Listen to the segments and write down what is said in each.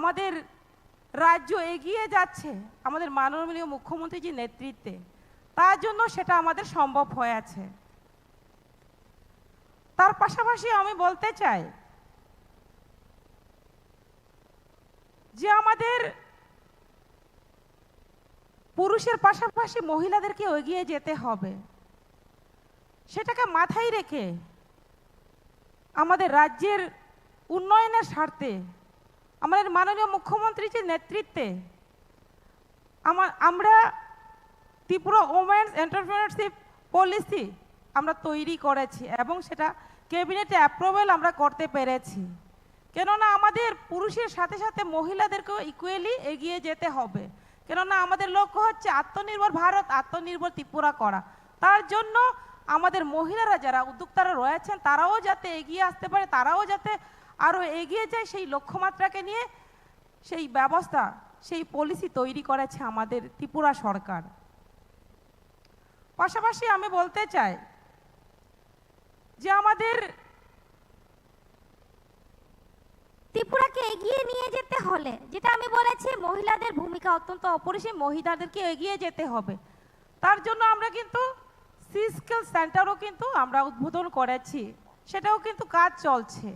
আমাদের রাজ্য এগিয়ে যাচ্ছে আমাদের মাননীয় মুখ্যমন্ত্রীজির নেতৃত্বে, তার জন্য সেটা আমাদের সম্ভব হয়েছে। তার পাশাপাশি আমি বলতে চাই যে আমাদের পুরুষের পাশাপাশি মহিলাদেরকে এগিয়ে যেতে হবে। সেটাকে মাথায় রেখে আমাদের রাজ্যের উন্নয়নের স্বার্থে আমাদের মাননীয় মুখ্যমন্ত্রীজির নেতৃত্বে আমরা ত্রিপুরা ওমেন্স এন্টারপ্রেনারশিপ পলিসি আমরা তৈরি করেছি এবং সেটা ক্যাবিনেটে অ্যাপ্রুভাল আমরা করতে পেরেছি। কেননা আমাদের পুরুষের সাথে সাথে মহিলাদেরকেও ইকুয়ালি এগিয়ে যেতে হবে। কেননা আমাদের লক্ষ্য হচ্ছে আত্মনির্ভর ভারত, আত্মনির্ভর ত্রিপুরা করা। তার জন্য আমাদের মহিলারা যারা উদ্যোক্তারা রয়েছেন তারাও যাতে এগিয়ে আসতে পারে, তারাও যাতে আরও এগিয়ে যায়, সেই লক্ষ্যমাত্রাকে নিয়ে সেই ব্যবস্থা, সেই পলিসি তৈরি করেছে আমাদের ত্রিপুরা সরকার। পাশাপাশি আমি বলতে চাই যে আমাদের ত্রিপুরাকে এগিয়ে নিয়ে যেতে হলে, যেটা আমি বলেছি, মহিলাদের ভূমিকা অত্যন্ত অপরিসীম, মহিলাদেরকে এগিয়ে যেতে হবে। তার জন্য আমরা কিন্তু সি স্কিল সেন্টারও কিন্তু আমরা উদ্বোধন করেছি, সেটাও কিন্তু কাজ চলছে।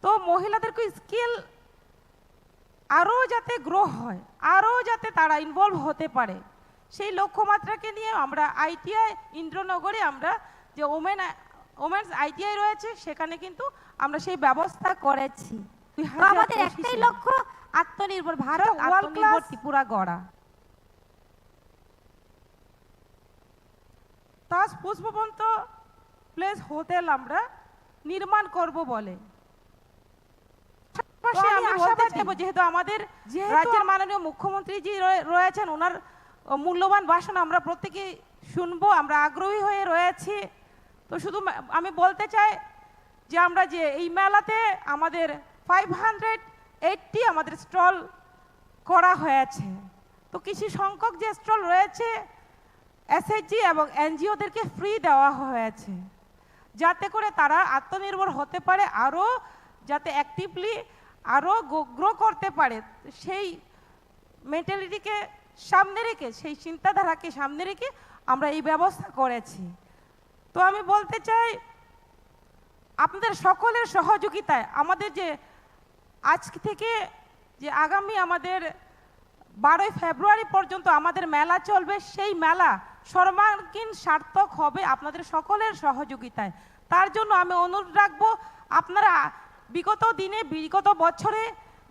তো মহিলাদেরকে স্কিল আরও যাতে গ্রো হয়, আরও যাতে তারা ইনভলভ হতে পারে, সেই লক্ষ্যমাত্রাকে নিয়ে আমরা আইটিআই ইন্দ্রনগরে আমরা যে ওমেন্স আইটিআই রয়েছে সেখানে কিন্তু আমরা সেই ব্যবস্থা করেছি। আমাদের একটাই লক্ষ্য আত্মনির্ভর ভারত, আত্মনির্ভর ত্রিপুরা গড়া। তাজ পুষ্পবন্ত প্লেস হোটেল আমরা নির্মাণ করব বলে যেহেতু আমাদের রাজ্যের মাননীয় মুখ্যমন্ত্রীজি রয়েছেন, ওনার মূল্যবান ভাষণ আমরা প্রত্যেকেই শুনবো, আমরা আগ্রহী হয়ে রয়েছি। তো শুধু আমি বলতে চাই যে আমরা যে এই মেলাতে আমাদের 580 আমাদের স্টল করা হয়েছে। তো কিছু সংখ্যক যে স্টল রয়েছে এসএইচজি এবং এনজিওদেরকে ফ্রি দেওয়া হয়েছে, যাতে করে তারা আত্মনির্ভর হতে পারে, আরও যাতে অ্যাক্টিভলি আরও গ্রো করতে পারে। সেই মেন্টালিটিকে সামনে রেখে, সেই চিন্তাধারাকে সামনে রেখে আমরা এই ব্যবস্থা করেছি। তো আমি বলতে চাই আপনাদের সকলের সহযোগিতায় আমাদের যে আজ থেকে যে আগামী আমাদের 12 ফেব্রুয়ারি পর্যন্ত আমাদের মেলা চলবে, সেই মেলা সর্বাঙ্গীন সার্থক হবে আপনাদের সকলের সহযোগিতায়। তার জন্য আমি অনুরোধ রাখবো, আপনারা বিগত দিনে, বিগত বছরে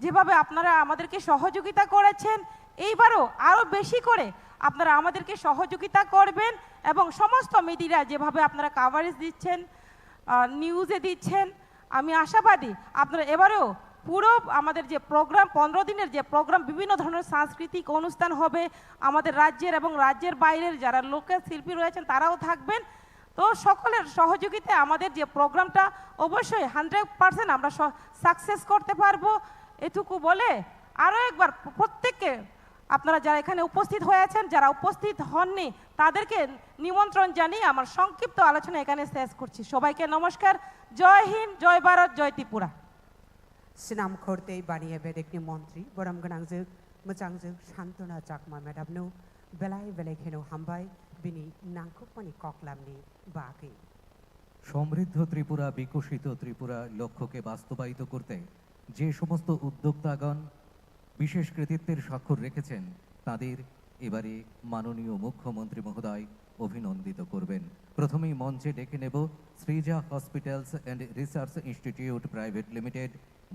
যেভাবে আপনারা আমাদেরকে সহযোগিতা করেছেন, এইবারও আরও বেশি করে আপনারা আমাদেরকে সহযোগিতা করবেন এবং সমস্ত মিডিয়া যেভাবে আপনারা কাভারেজ দিচ্ছেন, নিউজে দিচ্ছেন, আমি আশাবাদী আপনারা এবারেও পুরো আমাদের যে প্রোগ্রাম, 15 দিনের যে প্রোগ্রাম, বিভিন্ন ধরনের সাংস্কৃতিক অনুষ্ঠান হবে, আমাদের রাজ্যের এবং রাজ্যের বাইরের যারা লোকাল শিল্পী রয়েছেন তারাও থাকবেন। তো সকলের সহযোগিতায় আমাদের যে প্রোগ্রামটা অবশ্যই 100% আমরা সাকসেস করতে পারবো, এটুকু বলে আরও একবার প্রত্যেককে আপনারা যারা এখানে উপস্থিত হয়েছেন, যারা উপস্থিত হননি, তাদেরকে নিমন্ত্রণ জানিয়ে আমার সংক্ষিপ্ত আলোচনা এখানে শেষ করছি। সবাইকে নমস্কার। জয় হিন্দ, জয় ভারত, জয় ত্রিপুরা। सिनाम खोरते बानिया बेदेकनि मन्त्री बराम गोनांजों मोजांजों सान्त्वना जाकमा मेडामनो बेलाय बेलायखेनो हामबाय बिनि नांखुकमानि कक्लामनि बागै। সমৃদ্ধ ত্রিপুরা, বিকশিত ত্রিপুরা লক্ষ্যকে বাস্তবায়িত করতে যে সমস্ত উদ্যোক্তাগণ বিশেষ কৃতিত্বের স্বাক্ষর রেখেছেন তাদের এবারে মাননীয় মুখ্যমন্ত্রী মহোদয় অভিনন্দিত করবেন। প্রথমেই মঞ্চে ডেকে নেব Srija hospitals and research institute private limited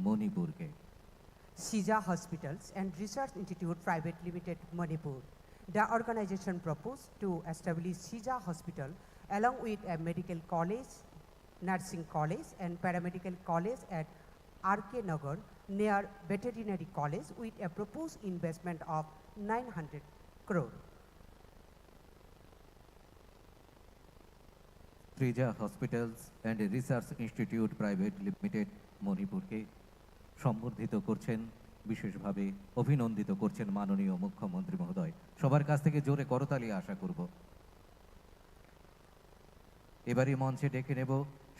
মণিপুরকে। Sija Hospitals and Research Institute Private Limited, Manipur. The organization proposed to establish Sija Hospital along with a medical college, nursing college and paramedical college at RK Nagar near veterinary college with a proposed investment of 900 crore. Srija hospitals and research institute private limited মণিপুরকে সম্বর্ধিত করছেন, বিশেষভাবে অভিনন্দিত করছেন মাননীয় মুখ্যমন্ত্রী মহোদয়। সবার কাছ থেকে জোরে করতালি আশা করব। এবারে মঞ্চে ডেকে নেব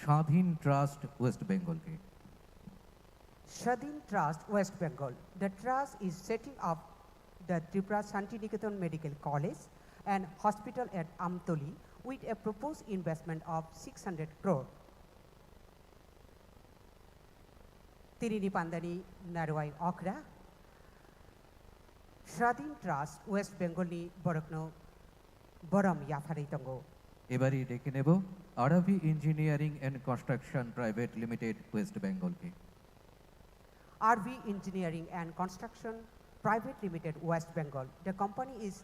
স্বাধীন ট্রাস্ট ওয়েস্ট বেঙ্গলকে। Shadin Trust, West Bengal. The trust is setting up the Tripura Shantiniketan Medical College and hospital at Amtoli with a proposed investment of 600 crore. Tirini Pandani Narwai Okra. Shadin Trust, West Bengal ni Borokno Borom Yafaritongo. এবারে ডেকে নেব R V engineering and construction private limited West বেঙ্গলকে। RV Engineering and Construction Private Limited, West Bengal. The company is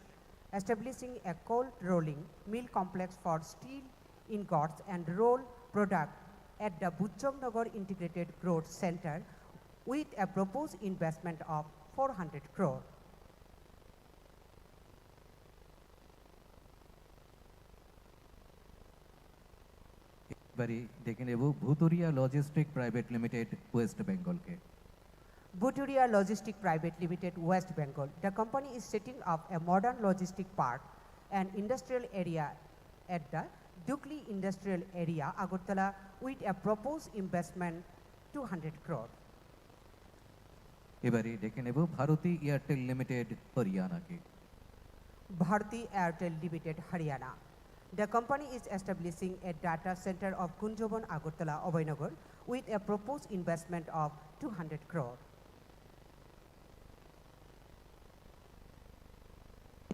establishing a cold rolling mill complex for steel ingots and roll product at the Butchongnagar Integrated Growth Center with a proposed investment of 400 crore. এবারে ডেকে নেব Bhuturia logistic private limited West বেঙ্গলকে। Buturia Logistic Private Limited, West Bengal. The company is setting up a modern logistic park and industrial area at the Dukli Industrial Area, Agartala, with a proposed investment 200 crore. এবারে ডেকে নেব Bharti Airtel limited হরিয়ানাকে। Bharti Airtel Limited, Haryana. The company is establishing a data center of Kunjoban, Agartala, Abhaynagar, with a proposed investment of 200 crore.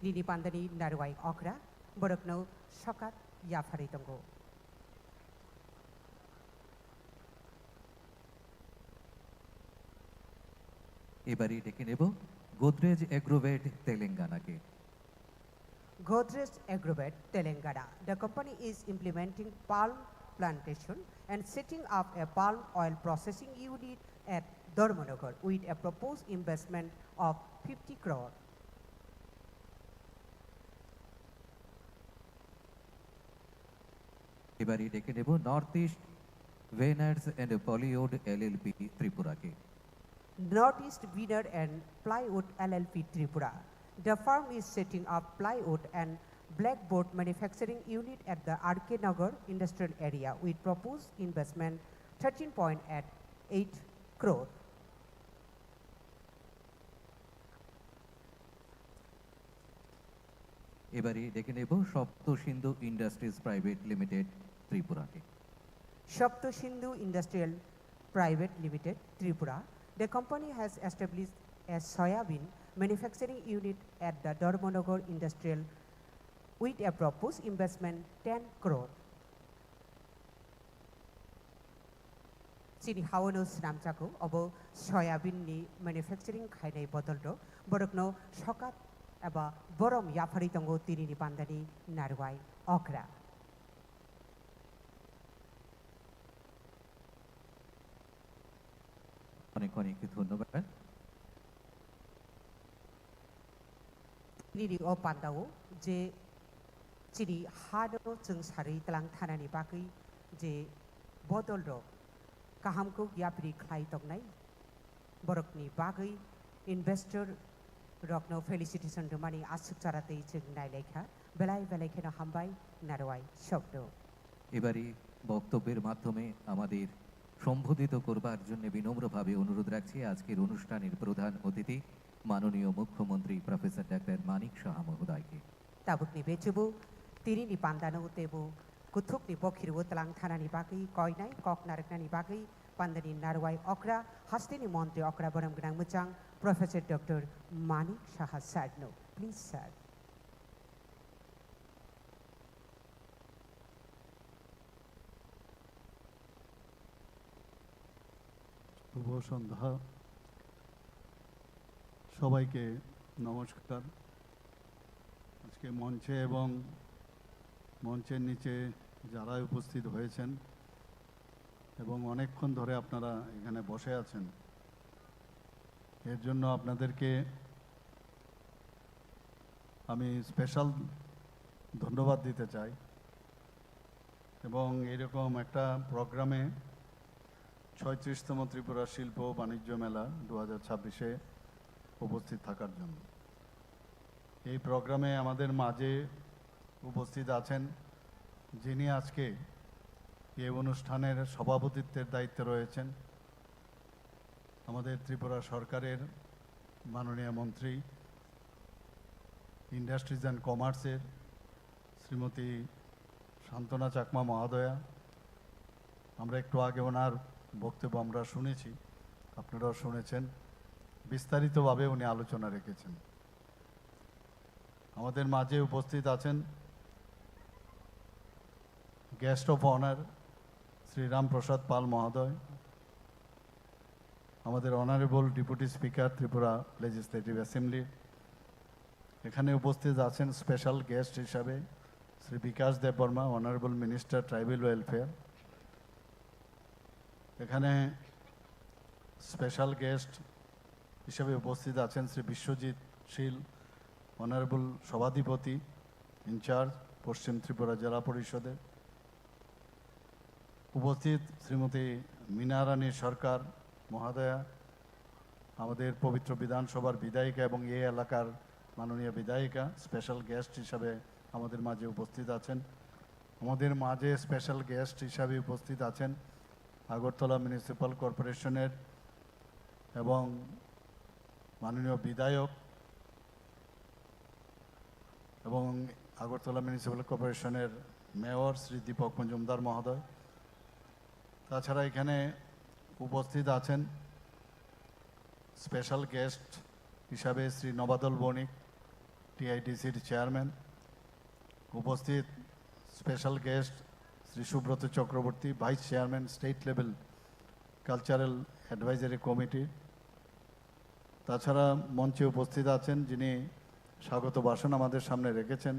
Nini Pandani Narwai Okra, Borokno Shokat Yafaritongo. এবারে ডেকে নেব গোদরেজ এগ্রোভেট তেলেঙ্গানাকে। Godrej Agrovet, Telangana. The company is implementing palm plantation and setting up a palm oil processing unit at Dharmanagar with a proposed investment of 50 crore. এবারে ডেকে নেব north east ventures and plywood LLP ত্রিপুরাকে। Northeast Winner and Plywood LLP Tripura. The firm is setting up plywood and blackboard manufacturing unit at the RK Nagar industrial area with proposed investment 13.8 crore. এবারে ডেকে নেব Sapta Sindhu industries private limited ত্রিপুরাকে। Shapto Sindhu Industrial Private Limited, Tripura. The company has established a soybean manufacturing unit at the Dharmanagar Industrial with a proposed investment 10 crore. Chini Hawano Sramchako, Obo soybean ni manufacturing Kainai Botoldo, Borokno Shokat Aba Borom Yafaritongo Tirini Pandani Narwai Okra. অনেক অনেক ধন্যবাদ। Nini o pandao je chini hado chung sari talang thanani bakai je bodol ro kahamko gyapri khlai tongnai borokni bagai investor rokno felicitation domani asuk charatei chung nailekha belai belai khena hambai narwai shobdo. এবারে বক্তব্যের মাধ্যমে আমাদের সম্বোধিত করবার জন্য বিনম্রভাবে অনুরোধ রাখছি আজকের অনুষ্ঠানের প্রধান অতিথি মাননীয় মুখ্যমন্ত্রী প্রফেসর ডাক্তার মানিক সাহা মহোদয়কে। Tabukni bechubu tirini pandano tebu kuthukni bokhiru talang thanani bakai koinai kok naraknani bakai pandani narwai okra hastini montri okra boram gnang muchang Professor Dr. Manik Saha Sarno. Please sir. শুভ সন্ধ্যা সবাইকে নমস্কার। আজকে মঞ্চে এবং মঞ্চের নিচে যারা উপস্থিত হয়েছেন এবং অনেকক্ষণ ধরে আপনারা এখানে বসে আছেন, এর জন্য আপনাদেরকে আমি স্পেশাল ধন্যবাদ দিতে চাই এবং এরকম একটা প্রোগ্রামে 36তম ত্রিপুরা শিল্প ও বাণিজ্য মেলা 2026-এ উপস্থিত থাকার জন্য। এই প্রোগ্রামে আমাদের মাঝে উপস্থিত আছেন যিনি আজকে এই অনুষ্ঠানের সভাপতিত্বের দায়িত্বে রয়েছেন, আমাদের ত্রিপুরা সরকারের মাননীয় মন্ত্রী ইন্ডাস্ট্রিজ অ্যান্ড কমার্সের শ্রীমতী শান্তনা চাকমা মহোদয়া, আমরা একটু আগে ওনার বক্তব্য আমরা শুনেছি, আপনারাও শুনেছেন, বিস্তারিতভাবে উনি আলোচনা রেখেছেন। আমাদের মাঝে উপস্থিত আছেন guest of honour Shri Ramprasad Pal মহোদয়, আমাদের honourable deputy speaker Tripura legislative assembly. এখানে উপস্থিত আছেন স্পেশাল গেস্ট হিসাবে Shri Bikash Debbarma, honourable minister tribal welfare. এখানে স্পেশাল গেস্ট হিসেবে উপস্থিত আছেন শ্রী বিশ্বজিৎ শীল, অনারেবল সভাধিপতি ইনচার্জ পশ্চিম ত্রিপুরা জেলা পরিষদের। উপস্থিত শ্রীমতী মীনা রানী সরকার মহোদয়া, আমাদের পবিত্র বিধানসভার বিধায়িকা এবং এই এলাকার মাননীয় বিধায়িকা, স্পেশাল গেস্ট হিসাবে আমাদের মাঝে উপস্থিত আছেন। আমাদের মাঝে স্পেশাল গেস্ট হিসাবে উপস্থিত আছেন আগরতলা মিউনিসিপ্যাল কর্পোরেশনের এবং মাননীয় বিধায়ক এবং আগরতলা মিউনিসিপ্যাল কর্পোরেশনের মেয়র শ্রী দীপক মজুমদার মহোদয়। তাছাড়া এখানে উপস্থিত আছেন স্পেশাল গেস্ট হিসাবে শ্রী নবাদল বণিক, টিআইডিসির চেয়ারম্যান। উপস্থিত special guest Shri Subrata Chakraborty, vice chairman state level cultural advisory committee. তাছাড়া মঞ্চে উপস্থিত আছেন যিনি স্বাগত ভাষণ আমাদের সামনে রেখেছেন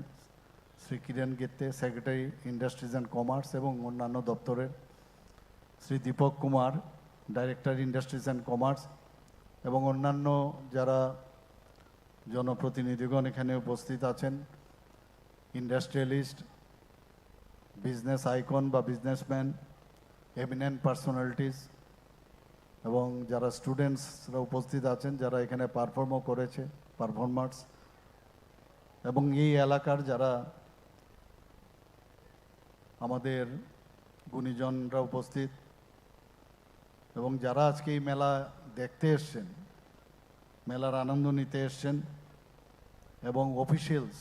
Shri Kiran Gitte, secretary industries and commerce এবং অন্যান্য দপ্তরের, Shri Deepak Kumar, director industries and commerce, এবং অন্যান্য যারা জনপ্রতিনিধিগণ এখানে উপস্থিত আছেন, ইন্ডাস্ট্রিয়ালিস্ট, বিজনেস আইকন বা বিজনেসম্যান, এমিনেন্ট পার্সোনালিটিস এবং যারা স্টুডেন্টসরা উপস্থিত আছেন, যারা এখানে পারফর্মও করেছে, পারফর্মার্স, এবং এই এলাকার যারা আমাদের গুণীজনরা উপস্থিত এবং যারা আজকে এই মেলা দেখতে এসছেন, মেলার আনন্দ নিতে এসছেন, এবং অফিসিয়ালস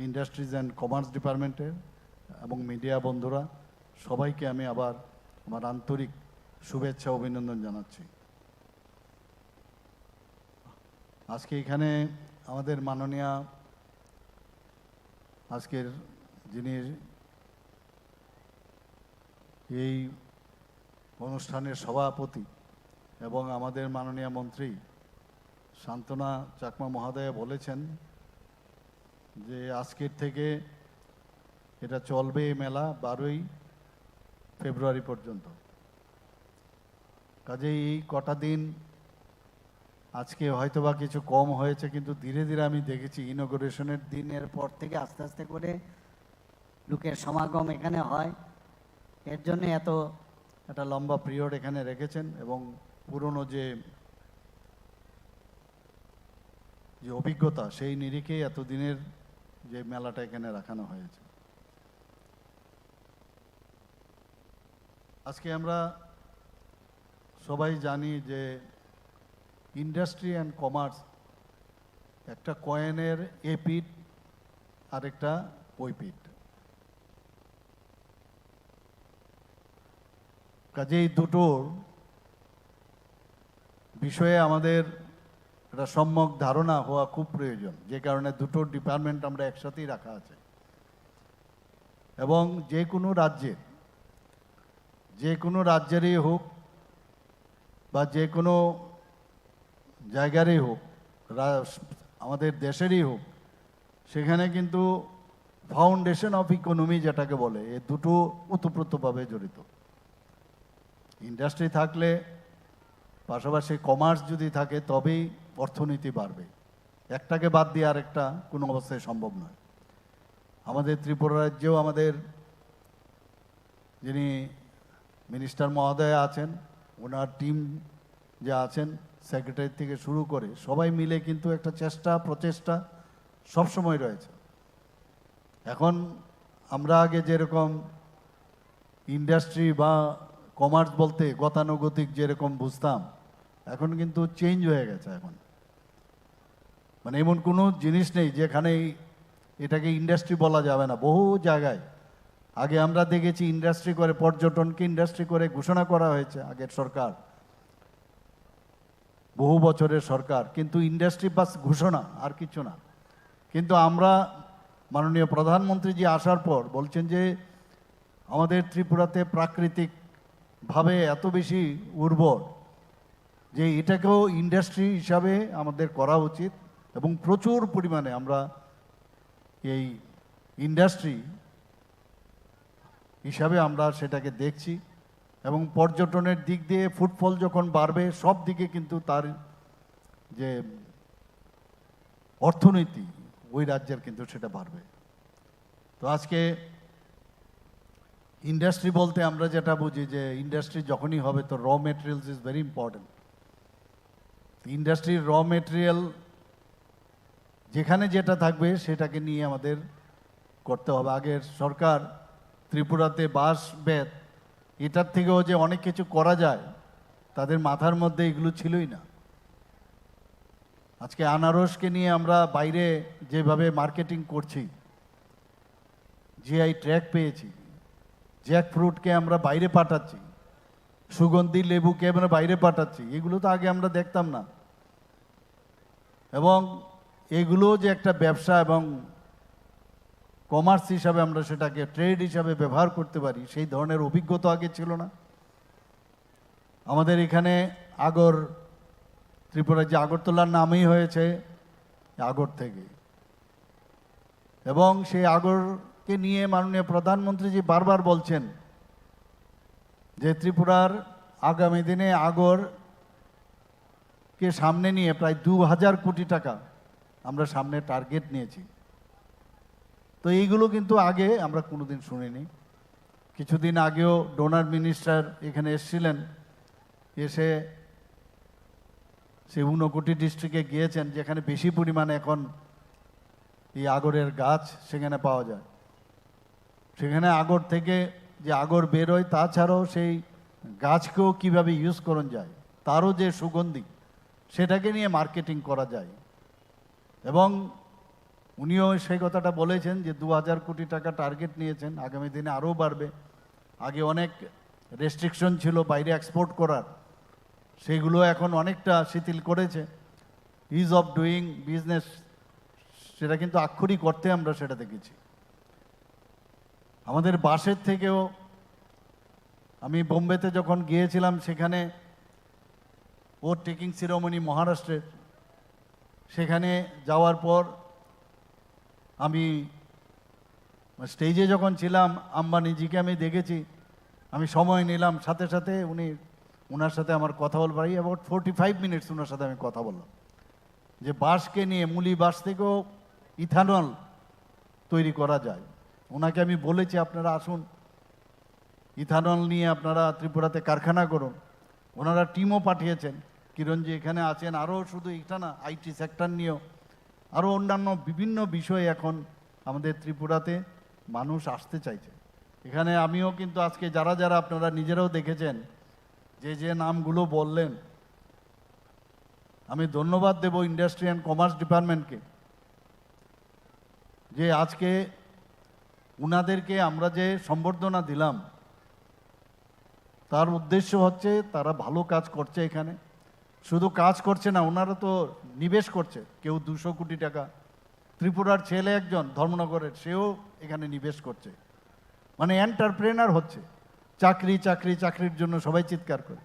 ইন্ডাস্ট্রিজ অ্যান্ড কমার্স ডিপার্টমেন্টের এবং মিডিয়া বন্ধুরা, সবাইকে আমি আবার আমার আন্তরিক শুভেচ্ছা অভিনন্দন জানাচ্ছি। আজকে এখানে আমাদের মাননীয়া আজকের যিনি এই অনুষ্ঠানের সভাপতি এবং আমাদের মাননীয় মন্ত্রী শান্তনা চাকমা মহোদয়া বলেছেন যে আজকের থেকে এটা চলবে এই মেলা 12ই ফেব্রুয়ারি পর্যন্ত। কাজেই এই কটা দিন আজকে হয়তোবা কিছু কম হয়েছে, কিন্তু ধীরে ধীরে আমি দেখেছি ইনঅগ্রেশনের দিনের পর থেকে আস্তে আস্তে করে লোকের সমাগম এখানে হয়, এর জন্য এত একটা লম্বা পিরিয়ড এখানে রেখেছেন এবং পুরনো যে অভিজ্ঞতা সেই নিরিখে এতদিনের যে মেলাটা এখানে রাখানো হয়েছে। আজকে আমরা সবাই জানি যে ইন্ডাস্ট্রি অ্যান্ড কমার্স একটা কয়েনের এ পিঠ আর একটা ওই পিঠ। কাজেই দুটোর বিষয়ে আমাদের একটা সম্যক ধারণা হওয়া খুব প্রয়োজন, যে কারণে দুটো ডিপার্টমেন্ট আমরা একসাথেই রাখা আছে। এবং যে কোনো রাজ্যেরই হোক বা যে কোনো জায়গারই হোক, আমাদের দেশেরই হোক, সেখানে কিন্তু ফাউন্ডেশন অফ ইকোনমি যেটাকে বলে, এ দুটো ওতপ্রোতভাবে জড়িত। ইন্ডাস্ট্রি থাকলে পাশাপাশি কমার্স যদি থাকে তবেই অর্থনীতি বাড়বে। একটাকে বাদ দিয়ে আরেকটা কোনো অবস্থায় সম্ভব নয়। আমাদের ত্রিপুরা রাজ্যেও আমাদের যিনি মিনিস্টার মহোদয় আছেন, ওনার টিম যে আছেন, সেক্রেটারি থেকে শুরু করে সবাই মিলে কিন্তু একটা প্রচেষ্টা সবসময় রয়েছে। এখন আমরা আগে যেরকম ইন্ডাস্ট্রি বা কমার্স বলতে গতানুগতিক যেরকম বুঝতাম, এখন কিন্তু চেঞ্জ হয়ে গেছে। এখন মানে এমন কোনো জিনিস নেই যেখানে এটাকে ইন্ডাস্ট্রি বলা যাবে না। বহু জায়গায় আগে আমরা দেখেছি ইন্ডাস্ট্রি করে, পর্যটনকে ইন্ডাস্ট্রি করে ঘোষণা করা হয়েছে আগের সরকার, বহু বছরের সরকার, কিন্তু ইন্ডাস্ট্রি বাস ঘোষণা আর কিছু না। কিন্তু আমরা মাননীয় প্রধানমন্ত্রীজি আসার পর বলছেন যে আমাদের ত্রিপুরাতে প্রাকৃতিকভাবে এত বেশি উর্বর যে এটাকেও ইন্ডাস্ট্রি হিসাবে আমাদের করা উচিত, এবং প্রচুর পরিমাণে আমরা এই ইন্ডাস্ট্রি হিসাবে আমরা সেটাকে দেখছি। এবং পর্যটনের দিক দিয়ে ফুটফল যখন বাড়বে, সব দিকে কিন্তু তার যে অর্থনীতি ওই রাজ্যের কিন্তু সেটা বাড়বে। তো আজকে ইন্ডাস্ট্রি বলতে আমরা যেটা বুঝি যে ইন্ডাস্ট্রি যখনই হবে তো raw materials is very important. ইন্ডাস্ট্রির র মেটেরিয়াল যেখানে যেটা থাকবে সেটাকে নিয়ে আমাদের করতে হবে। আগের সরকার ত্রিপুরাতে বাঁশ বেত এটার থেকেও যে অনেক কিছু করা যায় তাদের মাথার মধ্যে এগুলো ছিলই না। আজকে আনারসকে নিয়ে আমরা বাইরে যেভাবে মার্কেটিং করছি, জিআই ট্র্যাক পেয়েছি, জ্যাক ফ্রুটকে আমরা বাইরে পাঠাচ্ছি, সুগন্ধি লেবুকে আমরা বাইরে পাঠাচ্ছি, এগুলো তো আগে আমরা দেখতাম না। এবং এগুলো যে একটা ব্যবসা এবং কমার্স হিসাবে আমরা সেটাকে ট্রেড হিসাবে ব্যবহার করতে পারি, সেই ধরনের অভিজ্ঞতা আগে ছিল না। আমাদের এখানে আগর, ত্রিপুরার যে আগরতলার নামই হয়েছে আগর থেকে, এবং সেই আগরকে নিয়ে মাননীয় প্রধানমন্ত্রীজি বারবার বলছেন যে ত্রিপুরার আগামী দিনে আগরকে সামনে নিয়ে প্রায় 2000 কোটি টাকা আমরা সামনে টার্গেট নিয়েছি। তো এইগুলো কিন্তু আগে আমরা কোনোদিন শুনিনি। কিছুদিন আগেও ডোনার মিনিস্টার এখানে এসেছিলেন, এসে সে ঊনকোটি ডিস্ট্রিক্টে গিয়েছেন যেখানে বেশি পরিমাণে এখন এই আগরের গাছ সেখানে পাওয়া যায়। সেখানে আগর থেকে যে আগর বেরোয় তাছাড়াও সেই গাছকেও কিভাবে ইউজ করন যায়, তারও যে সুগন্ধি সেটাকে নিয়ে মার্কেটিং করা যায়। এবং উনিও সেই কথাটা বলেছেন যে 2000 কোটি টাকা টার্গেট নিয়েছেন, আগামী দিনে আরও বাড়বে। আগে অনেক রেস্ট্রিকশন ছিল বাইরে এক্সপোর্ট করার, সেগুলো এখন অনেকটা শিথিল করেছে। ইজ অফ ডুইং বিজনেস সেটা কিন্তু আক্ষরিক অর্থে আমরা সেটা দেখেছি। আমাদের বাসের থেকেও, আমি বোম্বেতে যখন গিয়েছিলাম সেখানে ওর টেকিং সিরোমনি মহারাষ্ট্রের, সেখানে যাওয়ার পর আমি স্টেজে যখন ছিলাম আম্বানিজিকে আমি দেখেছি, আমি সময় নিলাম, সাথে সাথে ওনার সাথে আমার কথা বলবার অ্যাবাউট 45 মিনিটস ওনার সাথে আমি কথা বললাম যে বাঁশকে নিয়ে, মুলি বাঁশ থেকেও ইথানল তৈরি করা যায়। ওনাকে আমি বলেছি আপনারা আসুন, ইথানল নিয়ে আপনারা ত্রিপুরাতে কারখানা করুন। ওনারা টিমও পাঠিয়েছেন, কিরণজি এখানে আছেন, আরও শুধু এটা না, আইটি সেক্টর নিয়েও আরও অন্যান্য বিভিন্ন বিষয়ে এখন আমাদের ত্রিপুরাতে মানুষ আসতে চাইছে। এখানে আমিও কিন্তু আজকে যারা যারা আপনারা নিজেরাও দেখেছেন যে নামগুলো বললেন, আমি ধন্যবাদ দেব ইন্ডাস্ট্রি অ্যান্ড কমার্স ডিপার্টমেন্টকে যে আজকে উনাদেরকে আমরা যে সম্বর্ধনা দিলাম তার উদ্দেশ্য হচ্ছে তারা ভালো কাজ করছে। এখানে শুধু কাজ করছে না, ওনারা তো নিবেশ করছে। কেউ 200 কোটি টাকা, ত্রিপুরার ছেলে একজন ধর্মনগরের, সেও এখানে নিবেশ করছে, মানে এন্টারপ্রেনার হচ্ছে। চাকরি চাকরি চাকরির জন্য সবাই চিৎকার করে,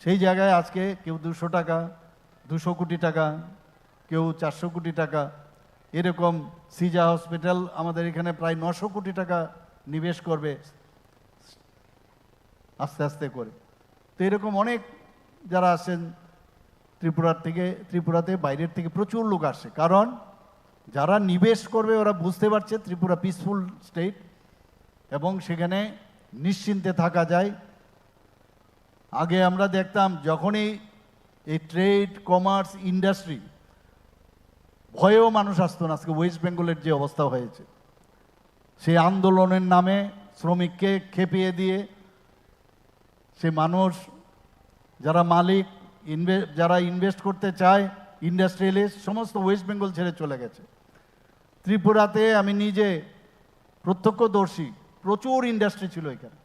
সেই জায়গায় আজকে কেউ 200 কোটি টাকা, কেউ 400 কোটি টাকা, এরকম সিজা হসপিটাল আমাদের এখানে প্রায় 900 কোটি টাকা নিবেশ করবে আস্তে আস্তে করে। তো এরকম অনেক যারা আসেন ত্রিপুরাতে বাইরের থেকে প্রচুর লোক আসে, কারণ যারা নিবেশ করবে ওরা বুঝতে পারছে ত্রিপুরা পিসফুল স্টেট এবং সেখানে নিশ্চিন্তে থাকা যায়। আগে আমরা দেখতাম যখনই এই ট্রেড কমার্স ইন্ডাস্ট্রি, ভয়েও মানুষ আসতো না। আজকে ওয়েস্ট বেঙ্গলের যে অবস্থা হয়েছে, সেই আন্দোলনের নামে শ্রমিককে খেপিয়ে দিয়ে সে মানুষ, যারা মালিক যারা ইনভেস্ট করতে চায় ইন্ডাস্ট্রিয়ালিস্ট সমস্ত ওয়েস্ট বেঙ্গল ছেড়ে চলে গেছে। ত্রিপুরাতে আমি নিজে প্রত্যক্ষদর্শী, প্রচুর ইন্ডাস্ট্রি ছিল এখানে।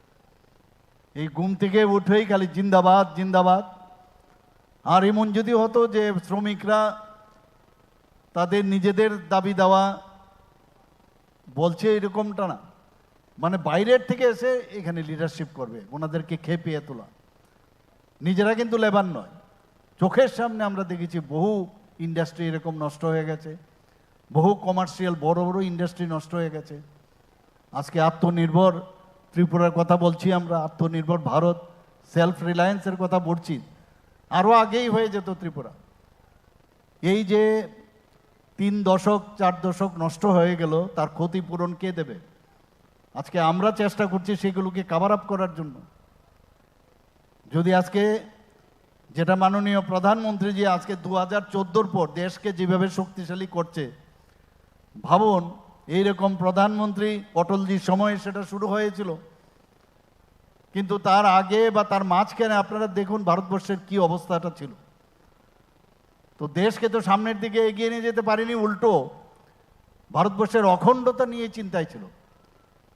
এই ঘুম থেকে উঠেই খালি জিন্দাবাদ জিন্দাবাদ। আর এমন যদি হতো যে শ্রমিকরা তাদের নিজেদের দাবি দেওয়া বলছে এরকমটা না, মানে বাইরের থেকে এসে এখানে লিডারশিপ করবে, ওনাদেরকে খেপিয়ে তোলা। নিজেরা কিন্তু লেবার নয়। চোখের সামনে আমরা দেখেছি বহু ইন্ডাস্ট্রি এরকম নষ্ট হয়ে গেছে, বহু কমার্শিয়াল বড় বড় ইন্ডাস্ট্রি নষ্ট হয়ে গেছে। আজকে আত্মনির্ভর ত্রিপুরার কথা বলছি আমরা, আত্মনির্ভর ভারত, সেলফ রিলায়েন্সের কথা বলছি। আরও আগেই হয়ে যেত ত্রিপুরা। এই যে 3 দশক 4 দশক নষ্ট হয়ে গেল, তার ক্ষতিপূরণ কে দেবে? আজকে আমরা চেষ্টা করছি সেগুলোকে কাভার আপ করার জন্য। যদি আজকে যেটা মাননীয় প্রধানমন্ত্রী যে আজকে 2014 পর দেশকে যেভাবে শক্তিশালী করছে, ভাবুন এইরকম প্রধানমন্ত্রী অটলজির সময়ে সেটা শুরু হয়েছিল, কিন্তু তার আগে বা তার মাঝখানে আপনারা দেখুন ভারতবর্ষের কি অবস্থাটা ছিল। তো দেশকে তো সামনের দিকে এগিয়ে নিয়ে যেতে পারিনি, উল্টো ভারতবর্ষের অখণ্ডতা নিয়ে চিন্তায় ছিল।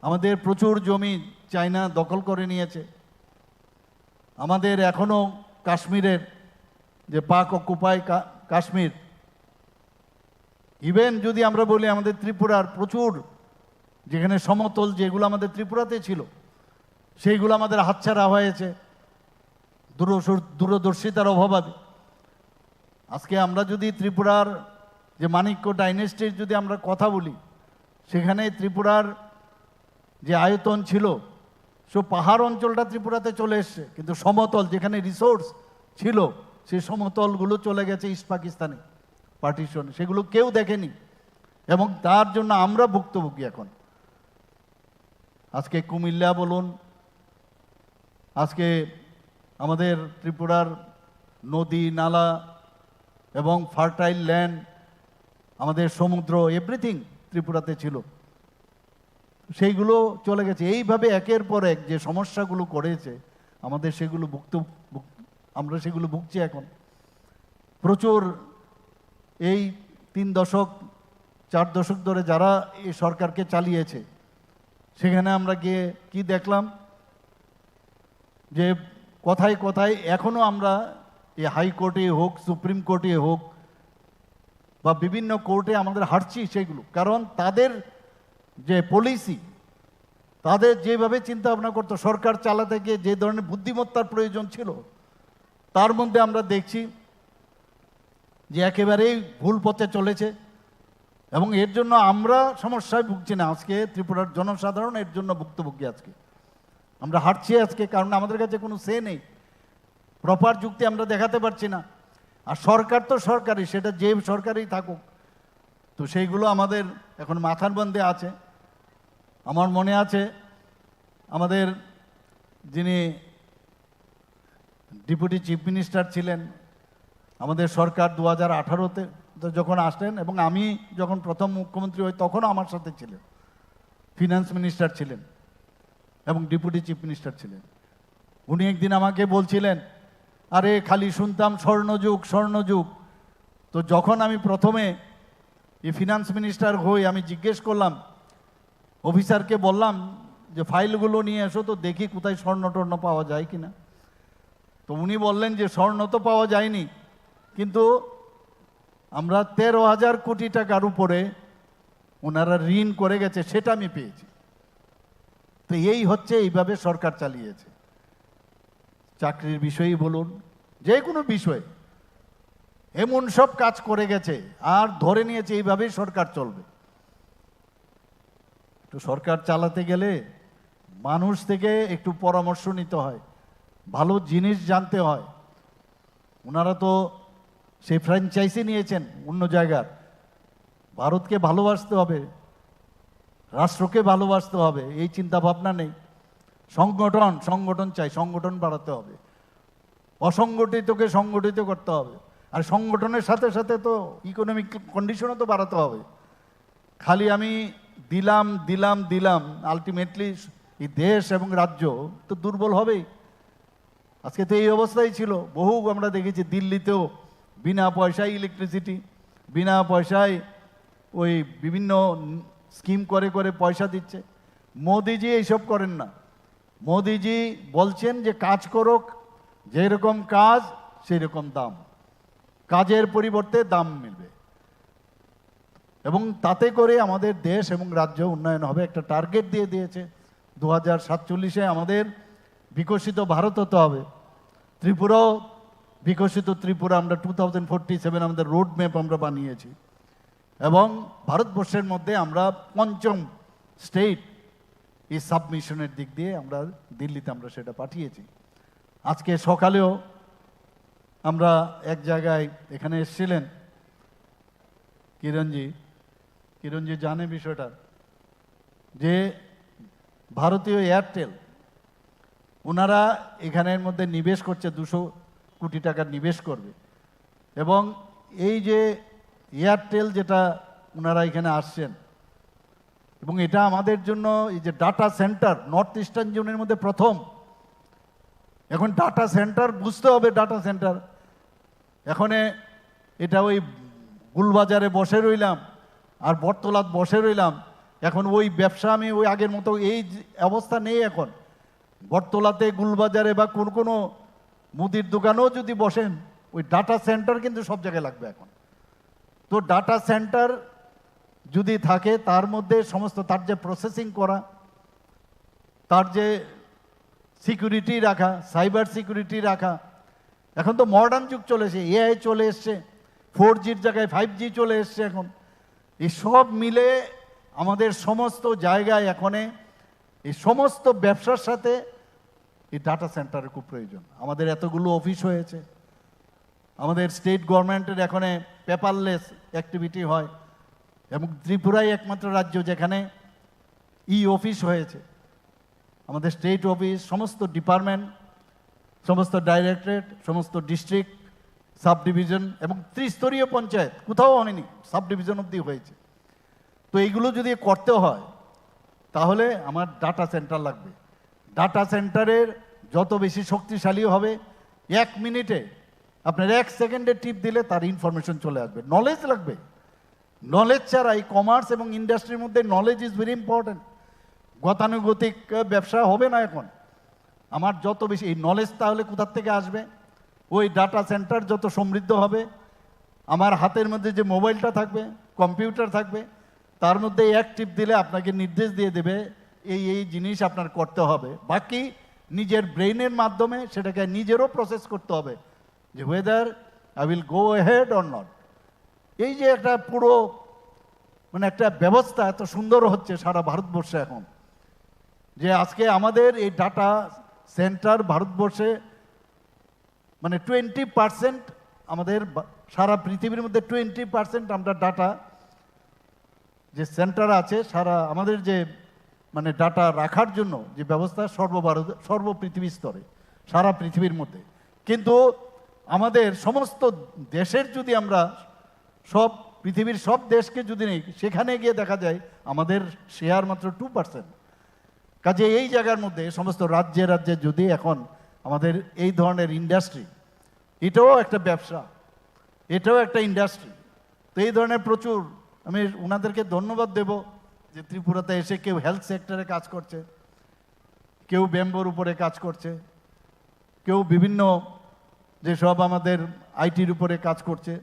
আমাদের প্রচুর জমি চায়না দখল করে নিয়েছে। আমাদের এখনো কাশ্মীরের যে পাক অকুপাই কাশ্মীর, ইভেন যদি আমরা বলি আমাদের ত্রিপুরার প্রচুর যেখানে সমতল যেগুলো আমাদের ত্রিপুরাতে ছিল সেইগুলো আমাদের হাতছাড়া হয়েছে দূরদর্শিতার অভাবে। আজকে আমরা যদি ত্রিপুরার যে মাণিক্য ডাইনেস্টির যদি আমরা কথা বলি, সেখানে ত্রিপুরার যে আয়তন ছিল সব পাহাড় অঞ্চলটা ত্রিপুরাতে চলে এসছে, কিন্তু সমতল যেখানে রিসোর্স ছিল সেই সমতলগুলো চলে গেছে ইস্ট পাকিস্তানে পার্টিশন, সেগুলো কেউ দেখেনি এবং তার জন্য আমরা ভুক্তভোগী এখন। আজকে কুমিল্লা বলুন, আজকে আমাদের ত্রিপুরার নদী নালা এবং ফার্টাইল ল্যান্ড, আমাদের সমুদ্র, এভরিথিং ত্রিপুরাতে ছিল, সেইগুলো চলে গেছে। এইভাবে একের পর এক যে সমস্যাগুলো করেছে আমাদের, সেগুলো আমরা সেগুলো ভুগছি এখন। প্রচুর এই 3 দশক 4 দশক ধরে যারা এই সরকারকে চালিয়েছে, সেখানে আমরা গিয়ে কি দেখলাম যে কথায় কথায় এখনো আমরা এই হাইকোর্টে হোক, সুপ্রিম কোর্টে হোক বা বিভিন্ন কোর্টে আমাদের হারছি সেগুলো, কারণ তাদের যে পলিসি, তাদের যেভাবে চিন্তা ভাবনা করতো সরকার চালাতে গিয়ে যে ধরনের বুদ্ধিমত্তার প্রয়োজন ছিল, তার মধ্যে আমরা দেখছি যে একেবারেই ভুল পথে চলেছে এবং এর জন্য আমরা সমস্যায় ভুগছি না। আজকে ত্রিপুরার জনসাধারণ এর জন্য ভুক্তভোগী। আজকে আমরা হারছি আজকে, কারণ আমাদের কাছে কোনো সে নেই, প্রপার যুক্তি আমরা দেখাতে পারছি না। আর সরকার তো সরকারই, সেটা যে সরকারই থাকুক, তো সেইগুলো আমাদের এখন মাথার মধ্যে আছে। আমার মনে আছে আমাদের যিনি ডেপুটি চিফ মিনিস্টার ছিলেন আমাদের সরকার 2018-তে যখন আসলেন, এবং আমি যখন প্রথম মুখ্যমন্ত্রী হই তখনও আমার সাথে ছিলেন, ফিনান্স মিনিস্টার ছিলেন এবং ডেপুটি চিফ মিনিস্টার ছিলেন। উনি একদিন আমাকে বলছিলেন, আরে খালি শুনতাম স্বর্ণযুগ স্বর্ণযুগ। তো যখন আমি প্রথমে এই ফিনান্স মিনিস্টার হই, আমি জিজ্ঞেস করলাম অফিসারকে, বললাম যে ফাইলগুলো নিয়ে এসো তো দেখি কোথায় স্বর্ণ টর্ণ পাওয়া যায় কিনা। তো উনি বললেন যে স্বর্ণ তো পাওয়া যায়নি, কিন্তু আমরা 13,000 কোটি টাকার উপরে ওনারা ঋণ করে গেছে, সেটা আমি পেয়েছি। তো এই হচ্ছে এইভাবে সরকার চালিয়েছে। চাকরির বিষয়ই বলুন, যে কোনো বিষয়ে এমন সব কাজ করে গেছে আর ধরে নিয়েছে এইভাবেই সরকার চলবে। তো সরকার চালাতে গেলে মানুষ থেকে একটু পরামর্শ নিতে হয়, ভালো জিনিস জানতে হয়। ওনারা তো সেই ফ্র্যাঞ্চাইজি নিয়েছেন অন্য জায়গার। ভারতকে ভালোবাসতে হবে, রাষ্ট্রকে ভালোবাসতে হবে, এই চিন্তা ভাবনা নেই। সংগঠন চাই, সংগঠন বাড়াতে হবে, অসংগঠিতকে সংগঠিত করতে হবে, আর সংগঠনের সাথে সাথে তো ইকোনমিক কন্ডিশনও তো বাড়াতে হবে। খালি আমি দিলাম দিলাম দিলাম, আলটিমেটলি এই দেশ এবং রাজ্য তো দুর্বল হবেই। আজকে তো এই অবস্থাই ছিল। বহু আমরা দেখেছি দিল্লিতেও বিনা পয়সায় ইলেকট্রিসিটি, বিনা পয়সায় ওই বিভিন্ন স্কিম করে করে পয়সা দিচ্ছে। মোদিজি এইসব করেন না। মোদিজি বলছেন যে কাজ করুক, যেরকম কাজ সেই রকম দাম, কাজের পরিবর্তে দাম মিলবে, এবং তাতে করে আমাদের দেশ এবং রাজ্য উন্নয়ন হবে। একটা টার্গেট দিয়ে দিয়েছে 2047-এ আমাদের বিকশিত ভারত হতে হবে। ত্রিপুরাও বিকশিত ত্রিপুরা, আমরা 2047 আমাদের রোড ম্যাপ আমরা বানিয়েছি, এবং ভারতবর্ষের মধ্যে আমরা 5ম স্টেট এই সাবমিশনের দিক দিয়ে আমরা দিল্লিতে আমরা সেটা পাঠিয়েছি। আজকে সকালেও আমরা এক জায়গায় এখানে এসেছিলেন কিরণজি জানে বিষয়টা, যে ভারতীয় এয়ারটেল ওনারা এখানের মধ্যে নিবেশ করছে, 200 কোটি টাকার নিবেশ করবে, এবং এই যে এয়ারটেল যেটা ওনারা এখানে আসছেন, এবং এটা আমাদের জন্য এই যে ডাটা সেন্টার নর্থ ইস্টার্ন জোনের মধ্যে প্রথম। এখন ডাটা সেন্টার বুঝতে হবে, ডাটা সেন্টার এখন এটা ওই গুলবাজারে বসে রইলাম আর বটতলাত বসে রইলাম, এখন ওই ব্যবসা আমি ওই আগের মতো এই অবস্থা নেই। এখন বটতলাতে, গুলবাজারে বা কোনো মুদির দোকানেও যদি বসেন, ওই ডাটা সেন্টার কিন্তু সব জায়গায় লাগবে এখন। তো ডাটা সেন্টার যদি থাকে, তার মধ্যে সমস্ত তার যে প্রসেসিং করা, তার যে সিকিউরিটি রাখা, সাইবার সিকিউরিটি রাখা, এখন তো মডার্ন যুগ চলে এসে, এআই চলে এসছে, 4Gর জায়গায় 5G চলে এসছে। এখন এই সব মিলে আমাদের সমস্ত জায়গায় এখন এই সমস্ত ব্যবসার সাথে এই ডাটা সেন্টারের খুব প্রয়োজন। আমাদের এতগুলো অফিস হয়েছে, আমাদের স্টেট গভর্নমেন্টের এখানে পেপারলেস অ্যাক্টিভিটি হয়, এবং ত্রিপুরাই একমাত্র রাজ্য যেখানে অফিস হয়েছে। আমাদের স্টেট অফিস, সমস্ত ডিপার্টমেন্ট, সমস্ত ডাইরেক্টরেট, সমস্ত ডিস্ট্রিক্ট, সাব ডিভিশন এবং ত্রিস্তরীয় পঞ্চায়েত কোথাও হয়নি, সাব ডিভিশন অবধি হয়েছে। তো এইগুলো যদি করতে হয় তাহলে আমার ডাটা সেন্টার লাগবে। ডাটা সেন্টারের যত বেশি শক্তিশালী হবে, 1 মিনিটে আপনার 1 সেকেন্ডে টিপ দিলে তার ইনফরমেশন চলে আসবে। নলেজ লাগবে, নলেজ ছাড়া এই কমার্স এবং ইন্ডাস্ট্রির মধ্যে নলেজ ইজ ভেরি ইম্পর্টেন্ট। গতানুগতিক ব্যবসা হবে না এখন। আমার যত বেশি এই নলেজ তাহলে কোথার থেকে আসবে? ওই ডাটা সেন্টার যত সমৃদ্ধ হবে, আমার হাতের মধ্যে যে মোবাইলটা থাকবে, কম্পিউটার থাকবে, তার মধ্যে এক টিপ দিলে আপনাকে নির্দেশ দিয়ে দেবে এই জিনিস আপনার করতে হবে। বাকি নিজের ব্রেইনের মাধ্যমে সেটাকে নিজেরও প্রসেস করতে হবে, যে weather I will go ahead or not. এই যে একটা পুরো মানে একটা ব্যবস্থা এত সুন্দর হচ্ছে সারা ভারতবর্ষে এখন, যে আজকে আমাদের এই ডাটা সেন্টার ভারতবর্ষে মানে 20% আমাদের সারা পৃথিবীর মধ্যে 20% আমরা ডাটা যে সেন্টার আছে সারা আমাদের যে মানে ডাটা রাখার জন্য যে ব্যবস্থা সর্বপৃথিবী স্তরে সারা পৃথিবীর মধ্যে। কিন্তু আমাদের সমস্ত দেশের যদি আমরা সব পৃথিবীর সব দেশকে যদি নেই, সেখানে গিয়ে দেখা যায় আমাদের শেয়ার মাত্র 2%। কাজে এই জায়গার মধ্যে সমস্ত রাজ্যে রাজ্যে যদি এখন আমাদের এই ধরনের ইন্ডাস্ট্রি, এটাও একটা ব্যবসা, এটাও একটা ইন্ডাস্ট্রি। তো এই ধরনের প্রচুর আমি ওনাদেরকে ধন্যবাদ দেব যে ত্রিপুরাতে এসে কেউ হেলথ সেক্টরে কাজ করছে, কেউ ব্যাম্বোর উপরে কাজ করছে, কেউ বিভিন্ন যেসব আমাদের আইটির উপরে কাজ করছে।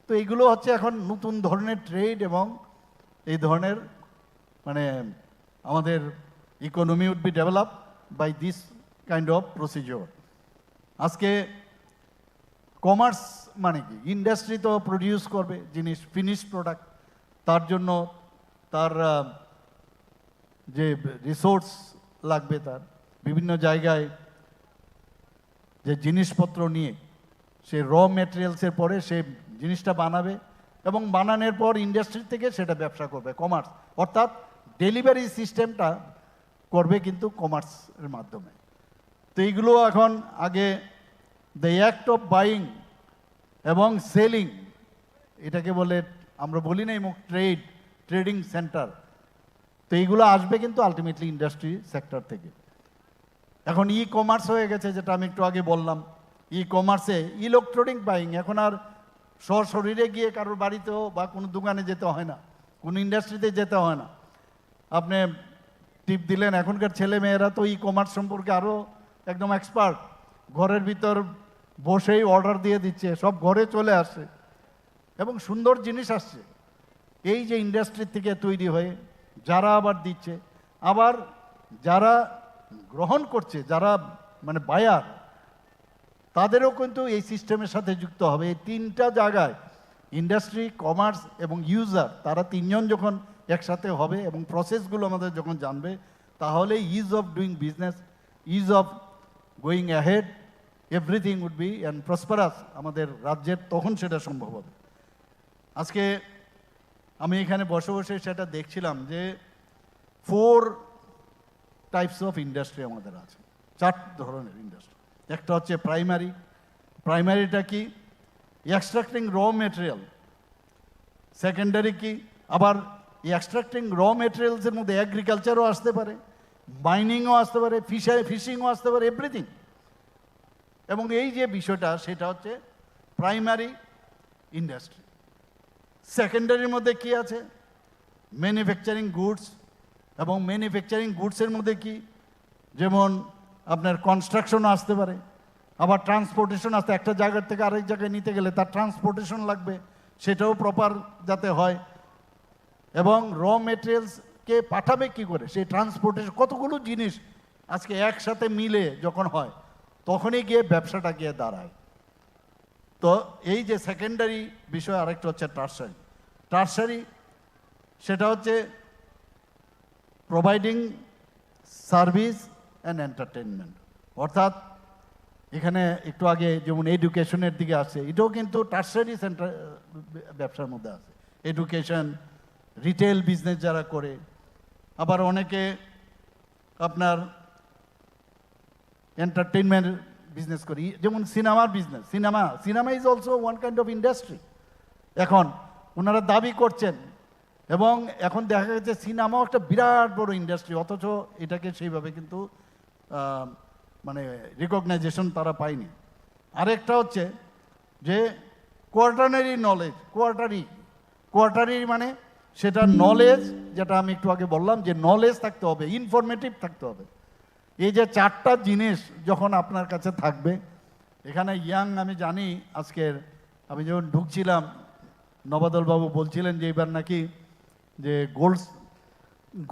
তো এইগুলো হচ্ছে এখন নতুন ধরনের ট্রেড, এবং এই ধরনের মানে আমাদের economy would be develop by this kind of procedure. আজকে কমার্স মানে কি, ইন্ডাস্ট্রি তো প্রডিউস করবে জিনিস, ফিনিশ প্রোডাক্ট, তার জন্য তার যে রিসোর্স লাগবে, তার বিভিন্ন জায়গায় যে জিনিসপত্র নিয়ে সে র মেটেরিয়ালসের পরে সে জিনিসটা বানাবে, এবং বানানোর পর ইন্ডাস্ট্রি থেকে সেটা ব্যবসা করবে কমার্স, অর্থাৎ ডেলিভারি সিস্টেমটা করবে কিন্তু কমার্সের মাধ্যমে। তো এইগুলো এখন আগে দ্য অ্যাক্ট অফ বাইং এবং সেলিং, এটাকে বলে আমরা বলি না এবং ট্রেডিং সেন্টার। তো এইগুলো আসবে কিন্তু আলটিমেটলি ইন্ডাস্ট্রি সেক্টর থেকে। এখন ই কমার্স হয়ে গেছে, যেটা আমি একটু আগে বললাম। ই কমার্সে ইলেকট্রনিক বাইং, এখন আর সশরীরে গিয়ে কারোর বাড়িতেও বা কোনো দোকানে যেতে হয় না, কোনো ইন্ডাস্ট্রিতে যেতে হয় না। আপনি টিপ দিলেন, এখনকার ছেলে মেয়েরা তো ই কমার্স সম্পর্কে আরও একদম এক্সপার্ট। ঘরের ভিতর বসেই অর্ডার দিয়ে দিচ্ছে, সব ঘরে চলে আসছে এবং সুন্দর জিনিস আসছে। এই যে ইন্ডাস্ট্রি থেকে তৈরি হয়ে যারা আবার দিচ্ছে, আবার যারা গ্রহণ করছে, যারা মানে বায়ার, তাদেরও কিন্তু এই সিস্টেমের সাথে যুক্ত হবে। এই তিনটা জায়গায় ইন্ডাস্ট্রি, কমার্স এবং ইউজার, তারা তিনজন যখন একসাথে হবে এবং প্রসেসগুলো আমাদের যখন জানবে, তাহলে ease of doing business, ease of going ahead, everything would be and prosperous আমাদের রাজ্যের, তখন সেটা সম্ভব হবে। আজকে আমি এখানে বসে বসে সেটা দেখছিলাম যে 4 টাইপস অফ ইন্ডাস্ট্রি আমাদের আছে, 4 ধরনের ইন্ডাস্ট্রি। একটা হচ্ছে প্রাইমারি। প্রাইমারিটা কি? এক্সট্রাক্টিং র মেটেরিয়াল। সেকেন্ডারি কি? আবার এই এক্সট্রাক্টিং র মেটেরিয়ালসের মধ্যে এগ্রিকালচারও আসতে পারে, মাইনিংও আসতে পারে, ফিশিংও আসতে পারে, এভরিথিং। এবং এই যে বিষয়টা, সেটা হচ্ছে প্রাইমারি ইন্ডাস্ট্রি। সেকেন্ডারির মধ্যে কি আছে? Manufacturing goods. এবং ম্যানুফ্যাকচারিং গুডসের মধ্যে কি? যেমন আপনার কনস্ট্রাকশনও আসতে পারে, আবার ট্রান্সপোর্টেশন আসতে, একটা জায়গার থেকে আরেক জায়গায় নিতে গেলে তার ট্রান্সপোর্টেশন লাগবে, সেটাও প্রপার যাতে হয়। এবং র মেটেরিয়ালসকে পাঠাবে কি করে, সেই ট্রান্সপোর্টেশন, কতগুলো জিনিস আজকে একসাথে মিলে যখন হয়, তখনই গিয়ে ব্যবসাটা গিয়ে দাঁড়ায়। তো এই যে সেকেন্ডারি বিষয়, আরেকটা হচ্ছে টারসারি। টারসারি সেটা হচ্ছে প্রোভাইডিং সার্ভিস অ্যান্ড এন্টারটেনমেন্ট। অর্থাৎ এখানে একটু আগে যেমন এডুকেশনের দিকে আসে, এটাও কিন্তু টারসারি সেন্টার ব্যবসার মধ্যে আছে। এডুকেশন, রিটেল বিজনেস যারা করে, আবার অনেকে আপনার এন্টারটেনমেন্ট বিজনেস করি, যেমন সিনেমার business. Cinema is also one kind of industry. এখন ওনারা দাবি করছেন, এবং এখন দেখা গেছে সিনেমাও একটা বিরাট বড় ইন্ডাস্ট্রি, অথচ এটাকে সেইভাবে কিন্তু মানে রিকগনাইজেশন তারা পায়নি। আরেকটা হচ্ছে যে কোয়ার্টারি নলেজ। কোয়ার্টারি মানে সেটা নলেজ, যেটা আমি একটু আগে বললাম যে নলেজ থাকতে হবে, ইনফরমেটিভ থাকতে হবে। এই যে 4টা জিনিস যখন আপনার কাছে থাকবে, এখানে আমি জানি আজকের আমি যখন ঢুকছিলাম, নবাদল বাবু বলছিলেন যে এবার নাকি যে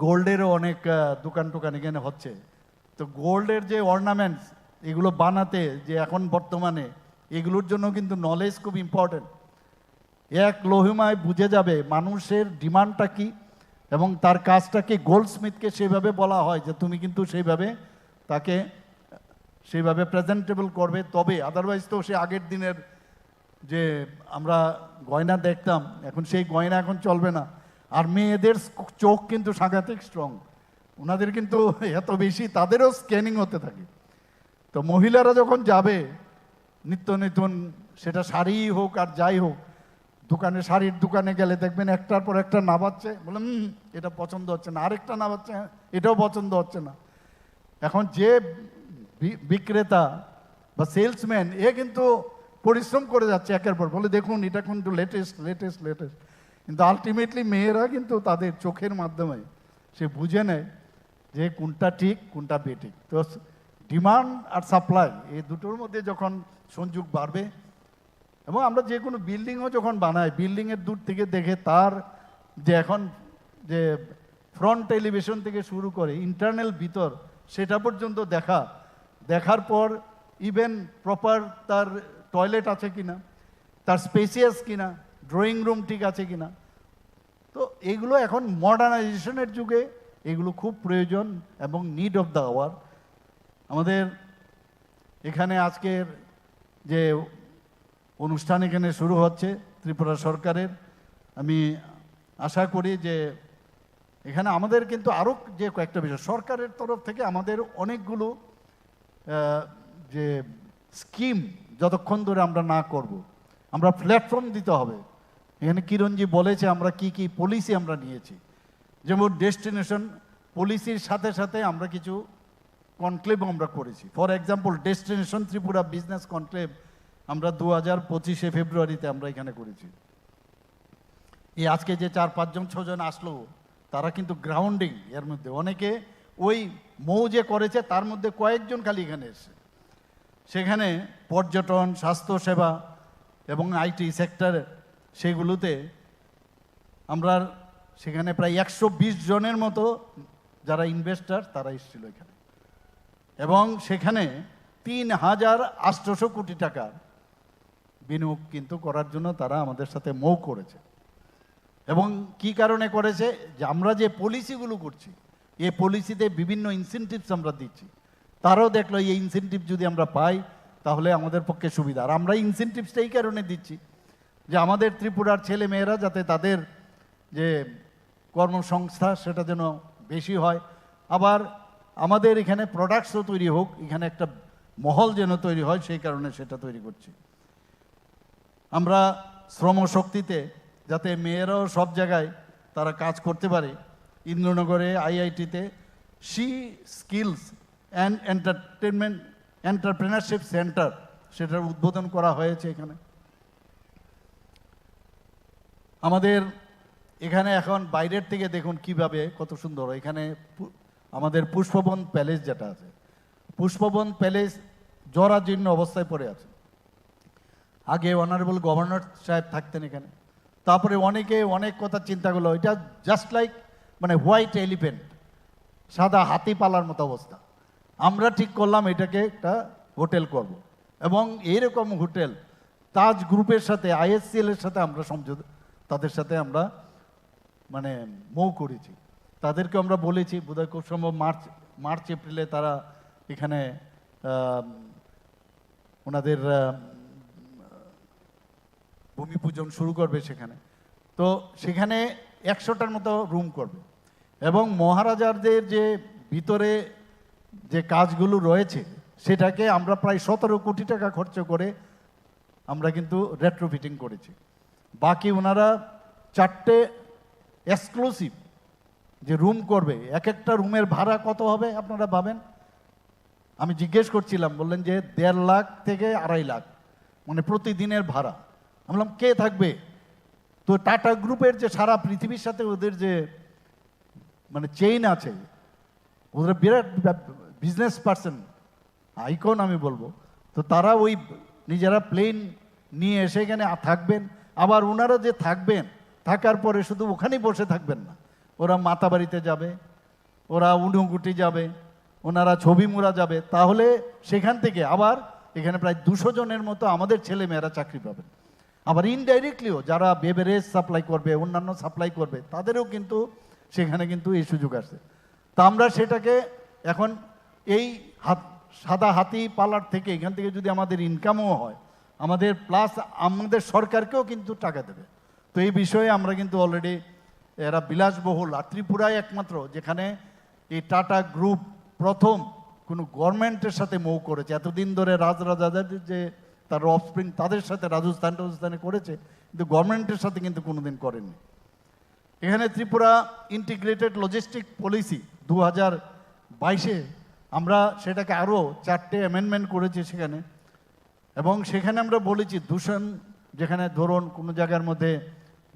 গোল্ডেরও অনেক দোকান টোকান এখানে হচ্ছে। তো গোল্ডের যে অর্নামেন্টস, এগুলো বানাতে যে এখন বর্তমানে, এগুলোর জন্য কিন্তু নলেজ খুব ইম্পর্টেন্ট। এক লহিমায় বুঝে যাবে মানুষের ডিমান্ডটা কি এবং তার কাজটা কি। গোল্ডস্মিথকে সেভাবে বলা হয় যে তুমি কিন্তু তাকে সেইভাবে প্রেজেন্টেবল করবে, তবে আদারওয়াইজ তো সে আগের দিনের যে আমরা গয়না দেখতাম, এখন সেই গয়না এখন চলবে না। আর মেয়েদের চোখ কিন্তু সাংঘাতিক স্ট্রং, ওনাদের কিন্তু এত বেশি, তাদেরও স্ক্যানিং হতে থাকে। তো মহিলারা যখন যাবে নিত্য নতুন, সেটা শাড়ি হোক আর যাই হোক, দোকানে, শাড়ির দোকানে গেলে দেখবেন একটার পর একটা নাবাচ্ছে, বললাম এটা পছন্দ হচ্ছে না, আরেকটা নাবাচ্ছে, এটাও পছন্দ হচ্ছে না। এখন যে বিক্রেতা বা সেলসম্যান, এ কিন্তু পরিশ্রম করে যাচ্ছে একের পর, বলে দেখুন এটা কিন্তু লেটেস্ট। কিন্তু আলটিমেটলি মেয়েরা কিন্তু তাদের চোখের মাধ্যমে সে বুঝে নেয় যে কোনটা ঠিক কোনটা বেঠিক। তো ডিমান্ড আর সাপ্লাই, এই দুটোর মধ্যে যখন সংযোগ বাড়বে, এবং আমরা যে কোনো বিল্ডিংও যখন বানাই, বিল্ডিংয়ের দূর থেকে দেখে তার যে এখন যে ফ্রন্ট এলিভেশন থেকে শুরু করে ইন্টারনাল ভিতর, সেটা পর্যন্ত দেখার পর ইভেন প্রপার তার টয়লেট আছে কিনা, তার স্পেসিয়াস কিনা, ড্রয়িং রুম ঠিক আছে কিনা। তো এগুলো এখন মডার্নাইজেশনের যুগে এগুলো খুব প্রয়োজন এবং নিড অফ দ্য আওয়ার। আমাদের এখানে আজকের যে অনুষ্ঠান এখানে শুরু হচ্ছে ত্রিপুরা সরকারের, আমি আশা করি যে এখানে আমাদের কিন্তু আরও যে কয়েকটা বিষয় সরকারের তরফ থেকে আমাদের অনেকগুলো যে স্কিম যতক্ষণ ধরে আমরা না করব, আমরা প্ল্যাটফর্ম দিতে হবে। এখানে কিরণজি বলেছে আমরা কি কি পলিসি আমরা নিয়েছি, যেমন ডেস্টিনেশন পলিসির সাথে সাথে আমরা কিছু কনক্লেভ আমরা করেছি। For example destination Tripura business conclave আমরা 2025 ফেব্রুয়ারিতে আমরা এখানে করেছি। এই আজকে যে 4-5 জন 6 জন আসলো তারা কিন্তু গ্রাউন্ডিং এর মধ্যে অনেকে ওই মৌ যে করেছে তার মধ্যে কয়েকজন খালি এখানে এসে সেখানে পর্যটন, স্বাস্থ্যসেবা এবং আইটি সেক্টর সেগুলোতে আমরা সেখানে প্রায় 120 জনের মতো যারা ইনভেস্টার তারা এসেছিল এখানে, এবং সেখানে 3,800 কোটি টাকার বিনিয়োগ কিন্তু করার জন্য তারা আমাদের সাথে মৌ করেছে। এবং কি কারণে করেছে, যে আমরা যে পলিসিগুলো করছি এই পলিসিতে বিভিন্ন ইনসেনটিভস আমরা দিচ্ছি, তারাও দেখলো এই ইনসেনটিভ যদি আমরা পাই তাহলে আমাদের পক্ষে সুবিধা। আর আমরা ইনসেনটিভসটা এই কারণে দিচ্ছি যে আমাদের ত্রিপুরার ছেলে মেয়েরা যাতে তাদের যে কর্মসংস্থা সেটা যেন বেশি হয়, আবার আমাদের এখানে প্রোডাক্টসও তৈরি হোক, এখানে একটা মহল যেন তৈরি হয়, সেই কারণে সেটা তৈরি করছি। আমরা শ্রমশক্তিতে যাতে মেয়েরাও সব জায়গায় তারা কাজ করতে পারে, ইন্দ্রনগরে আইআইটিতে C skills and entrepreneurship centre সেটার উদ্বোধন করা হয়েছে এখানে। আমাদের এখানে এখন বাইরের থেকে দেখুন কিভাবে কত সুন্দর, এখানে আমাদের পুষ্পবন প্যালেস যেটা আছে, পুষ্পবন প্যালেস জরাজীর্ণ অবস্থায় পড়ে আছে। আগে অনারেবল গভর্নর সাহেব থাকতেন এখানে, তারপরে অনেকে অনেক কথা চিন্তা করলো, এটা জাস্ট লাইক মানে হোয়াইট এলিফেন্ট, সাদা হাতি পালার মতো অবস্থা। আমরা ঠিক করলাম এটাকে একটা হোটেল করব, এবং এইরকম হোটেল তাজ গ্রুপের সাথে আইএসসিএল এর সাথে আমরা সমঝোতা, তাদের সাথে আমরা মানে মৌ করেছি। তাদেরকে আমরা বলেছি বোধহয় খুব সম্ভব মার্চ এপ্রিলে তারা এখানে ওনাদের ভূমি পূজন শুরু করবে সেখানে। তো সেখানে 100টার মতো রুম করবে, এবং মহারাজাদের যে ভিতরে যে কাজগুলো রয়েছে সেটাকে আমরা প্রায় 17 কোটি টাকা খরচ করে আমরা কিন্তু রেট্রোফিটিং করেছি। বাকি ওনারা 4টে এক্সক্লুসিভ যে রুম করবে, এক একটা রুমের ভাড়া কত হবে আপনারা ভাবেন? আমি জিজ্ঞেস করছিলাম, বললেন যে 1.5 লাখ থেকে 2.5 লাখ মানে প্রতিদিনের ভাড়া। আমি বললাম কে থাকবে? তো টাটা গ্রুপের যে সারা পৃথিবীর সাথে ওদের যে মানে চেইন আছে, ওদের বিরাট বিজনেস পার্সন, আইকন আমি বলবো, তো তারা ওই নিজেরা প্লেন নিয়ে এসে এখানে থাকবেন। আবার ওনারা যে থাকবেন, থাকার পরে শুধু ওখানেই বসে থাকবেন না, ওরা মাতাবাড়িতে যাবে, ওরা উনুগুটি যাবে, ওনারা ছবি মুড়া যাবে, তাহলে সেখান থেকে আবার এখানে প্রায় 200 জনের মতো আমাদের ছেলে মেয়েরা চাকরি পাবেন। আবার ইনডাইরেক্টলিও যারা বেভারেজ সাপ্লাই করবে, অন্যান্য সাপ্লাই করবে, তাদেরও কিন্তু সেখানে কিন্তু এই সুযোগ আসে। তা আমরা সেটাকে এখন এই সাদা হাতি পালার থেকে এখান থেকে যদি আমাদের ইনকামও হয়, আমাদের প্লাস আমাদের সরকারকেও কিন্তু টাকা দেবে। তো এই বিষয়ে আমরা কিন্তু অলরেডি এরা বিলাসবহুল, আর ত্রিপুরায় একমাত্র যেখানে এই টাটা গ্রুপ প্রথম কোনো গভর্নমেন্টের সাথে মৌ করেছে। এতদিন ধরে রাজরাজাদের যে তার অফস্প্রিং তাদের সাথে রাজস্থানে করেছে, কিন্তু গভর্নমেন্টের সাথে কিন্তু কোনোদিন করেনি। এখানে ত্রিপুরা ইন্টিগ্রেটেড লজিস্টিক পলিসি 2022-এ আমরা সেটাকে আরও 4টে অ্যামেন্ডমেন্ট করেছি সেখানে, এবং সেখানে আমরা বলেছি দূষণ, যেখানে ধরুন কোনো জায়গার মধ্যে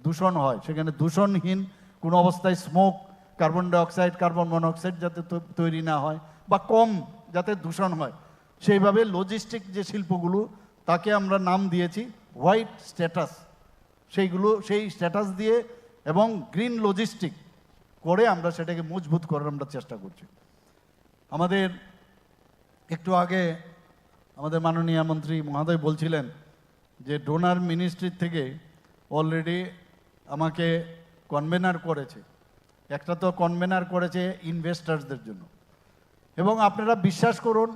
দূষণ হয় সেখানে দূষণহীন কোনো অবস্থায় smoke, carbon dioxide, carbon monoxide যাতে তৈরি না হয়, বা কম যাতে দূষণ হয়, সেইভাবে লজিস্টিক যে শিল্পগুলো তাকে আমরা নাম দিয়েছি হোয়াইট স্ট্যাটাস। সেই স্ট্যাটাস দিয়ে এবং গ্রিন লজিস্টিক করে আমরা সেটাকে মজবুত করার আমরা চেষ্টা করছি। আমাদের একটু আগে আমাদের মাননীয় মন্ত্রী মহোদয় বলছিলেন যে ডোনার মিনিস্ট্রি থেকে অলরেডি আমাকে কনভেনার করেছে। একটা তো কনভেনার করেছে ইনভেস্টার্সদের জন্য, এবং আপনারা বিশ্বাস করুন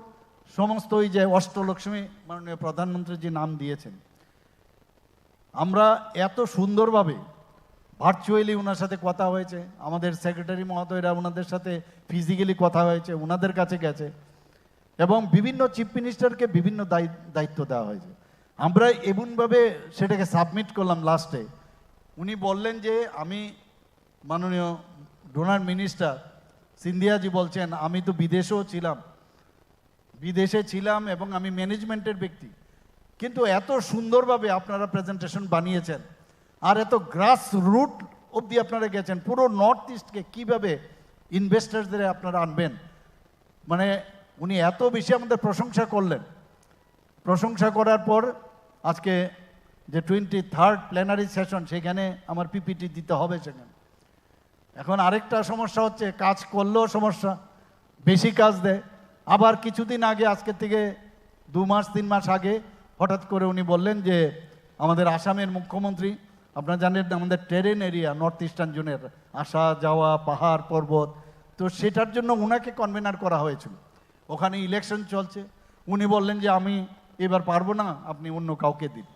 সমস্ত ওই যে অষ্টলক্ষ্মী মাননীয় প্রধানমন্ত্রী যে নাম দিয়েছেন, আমরা এত সুন্দরভাবে ভার্চুয়ালি ওনার সাথে কথা হয়েছে, আমাদের সেক্রেটারি মহোদয়রা ওনাদের সাথে ফিজিক্যালি কথা হয়েছে, ওনাদের কাছে গেছে, এবং বিভিন্ন চিফ মিনিস্টারকে বিভিন্ন দায়িত্ব দেওয়া হয়েছে। আমরা এমনভাবে সেটাকে সাবমিট করলাম লাস্টে, উনি বললেন যে আমি মাননীয় ডোনার মিনিস্টার সিন্ধিয়াজি বলছেন আমি তো বিদেশেও ছিলাম, বিদেশে ছিলাম এবং আমি ম্যানেজমেন্টের ব্যক্তি, কিন্তু এত সুন্দরভাবে আপনারা প্রেজেন্টেশন বানিয়েছেন আর এত গ্রাস রুট অবধি আপনারা গেছেন, পুরো নর্থ ইস্টকে কীভাবে ইনভেস্টার্সদের আপনারা আনবেন, মানে উনি এত বেশি আমাদের প্রশংসা করলেন। প্রশংসা করার পর আজকে যে 23rd প্ল্যানারি সেশন, সেখানে আমার পিপিটি দিতে হবে সেখানে। এখন আরেকটা সমস্যা হচ্ছে, কাজ করলেও সমস্যা, বেশি কাজ দেয়। আবার কিছুদিন আগে, আজকে থেকে 2 মাস 3 মাস আগে হঠাৎ করে উনি বললেন যে আমাদের আসামের মুখ্যমন্ত্রী, আপনারা জানেন আমাদের টেরেন এরিয়া নর্থ ইস্টার্ন জোনের, আসা যাওয়া পাহাড় পর্বত, তো সেটার জন্য ওনাকে কনভেনার করা হয়েছিল। ওখানে ইলেকশন চলছে, উনি বললেন যে আমি এবার পারবো না, আপনি অন্য কাউকে দিন।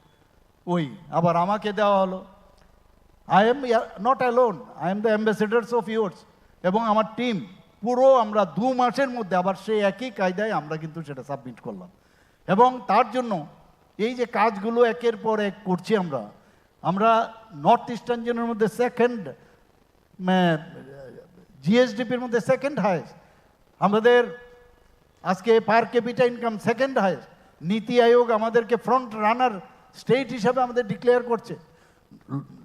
ওই আবার আমাকে দেওয়া হলো। I am not alone, I am the ambassadors of yours, এবং আমার টিম পুরো আমরা 2 মাসের মধ্যে আবার সেই একই কায়দায় আমরা কিন্তু সেটা সাবমিট করলাম। এবং তার জন্য এই যে কাজগুলো একের পর এক করছি আমরা নর্থ ইস্টার্ন জোনের মধ্যে সেকেন্ড, জিএসডিপির মধ্যে সেকেন্ড হাইয়েস্ট, আমাদের আজকে পার ক্যাপিটা ইনকাম সেকেন্ড হাইয়েস্ট। নীতি আয়োগ আমাদেরকে ফ্রন্ট রানার স্টেট হিসাবে আমাদের ডিক্লেয়ার করছে।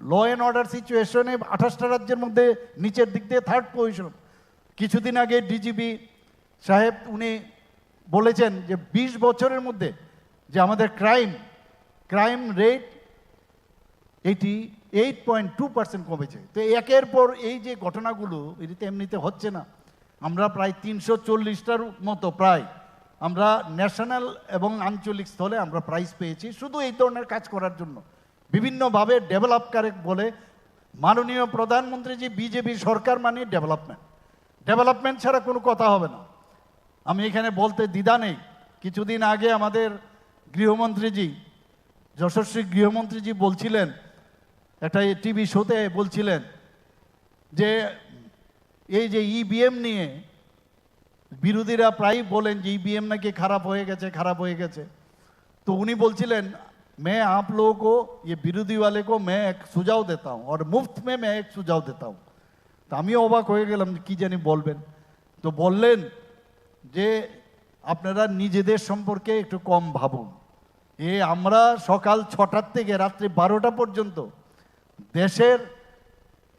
ল অ্যান্ড অর্ডার সিচুয়েশনে 28টা রাজ্যের মধ্যে নিচের দিক দিয়ে 3rd পজিশন। কিছুদিন আগে ডিজিপি সাহেব উনি বলেছেন যে 20 বছরের মধ্যে যে আমাদের ক্রাইম রেট 88.2% কমেছে। তো একের পর এই যে ঘটনাগুলো এটিতে এমনিতে হচ্ছে না। আমরা প্রায় 340টার মতো প্রায় আমরা ন্যাশনাল এবং আঞ্চলিক স্তরে আমরা প্রাইজ পেয়েছি শুধু এই ধরনের কাজ করার জন্য। বিভিন্নভাবে ডেভেলপ করে বলে মাননীয় প্রধানমন্ত্রীজি, বিজেপি সরকার মানে ডেভেলপমেন্ট ছাড়া কোনো কথা হবে না। আমি এখানে বলতে দ্বিধা নেই। কিছুদিন আগে আমাদের গৃহমন্ত্রীজি, যশস্বী গৃহমন্ত্রীজি বলছিলেন, একটা টিভি শোতে বলছিলেন যে এই যে ইভিএম নিয়ে বিরোধীরা প্রায়ই বলেন যে ইভিএম নাকি খারাপ হয়ে গেছে। তো উনি বলছিলেন, मैं आप लोगों को, ये বিরোধী वाले को मैं एक सुझाव देता हूँ और मुफ्त में मैं एक सुझाव देता हूँ। তো আমি অবাক হয়ে গেলাম কি জানি বলবেন। তো বললেন যে আপনারা নিজেদের সম্পর্কে একটু কম ভাবুন। আমরা সকাল 6টার থেকে রাত্রি 12টা পর্যন্ত দেশের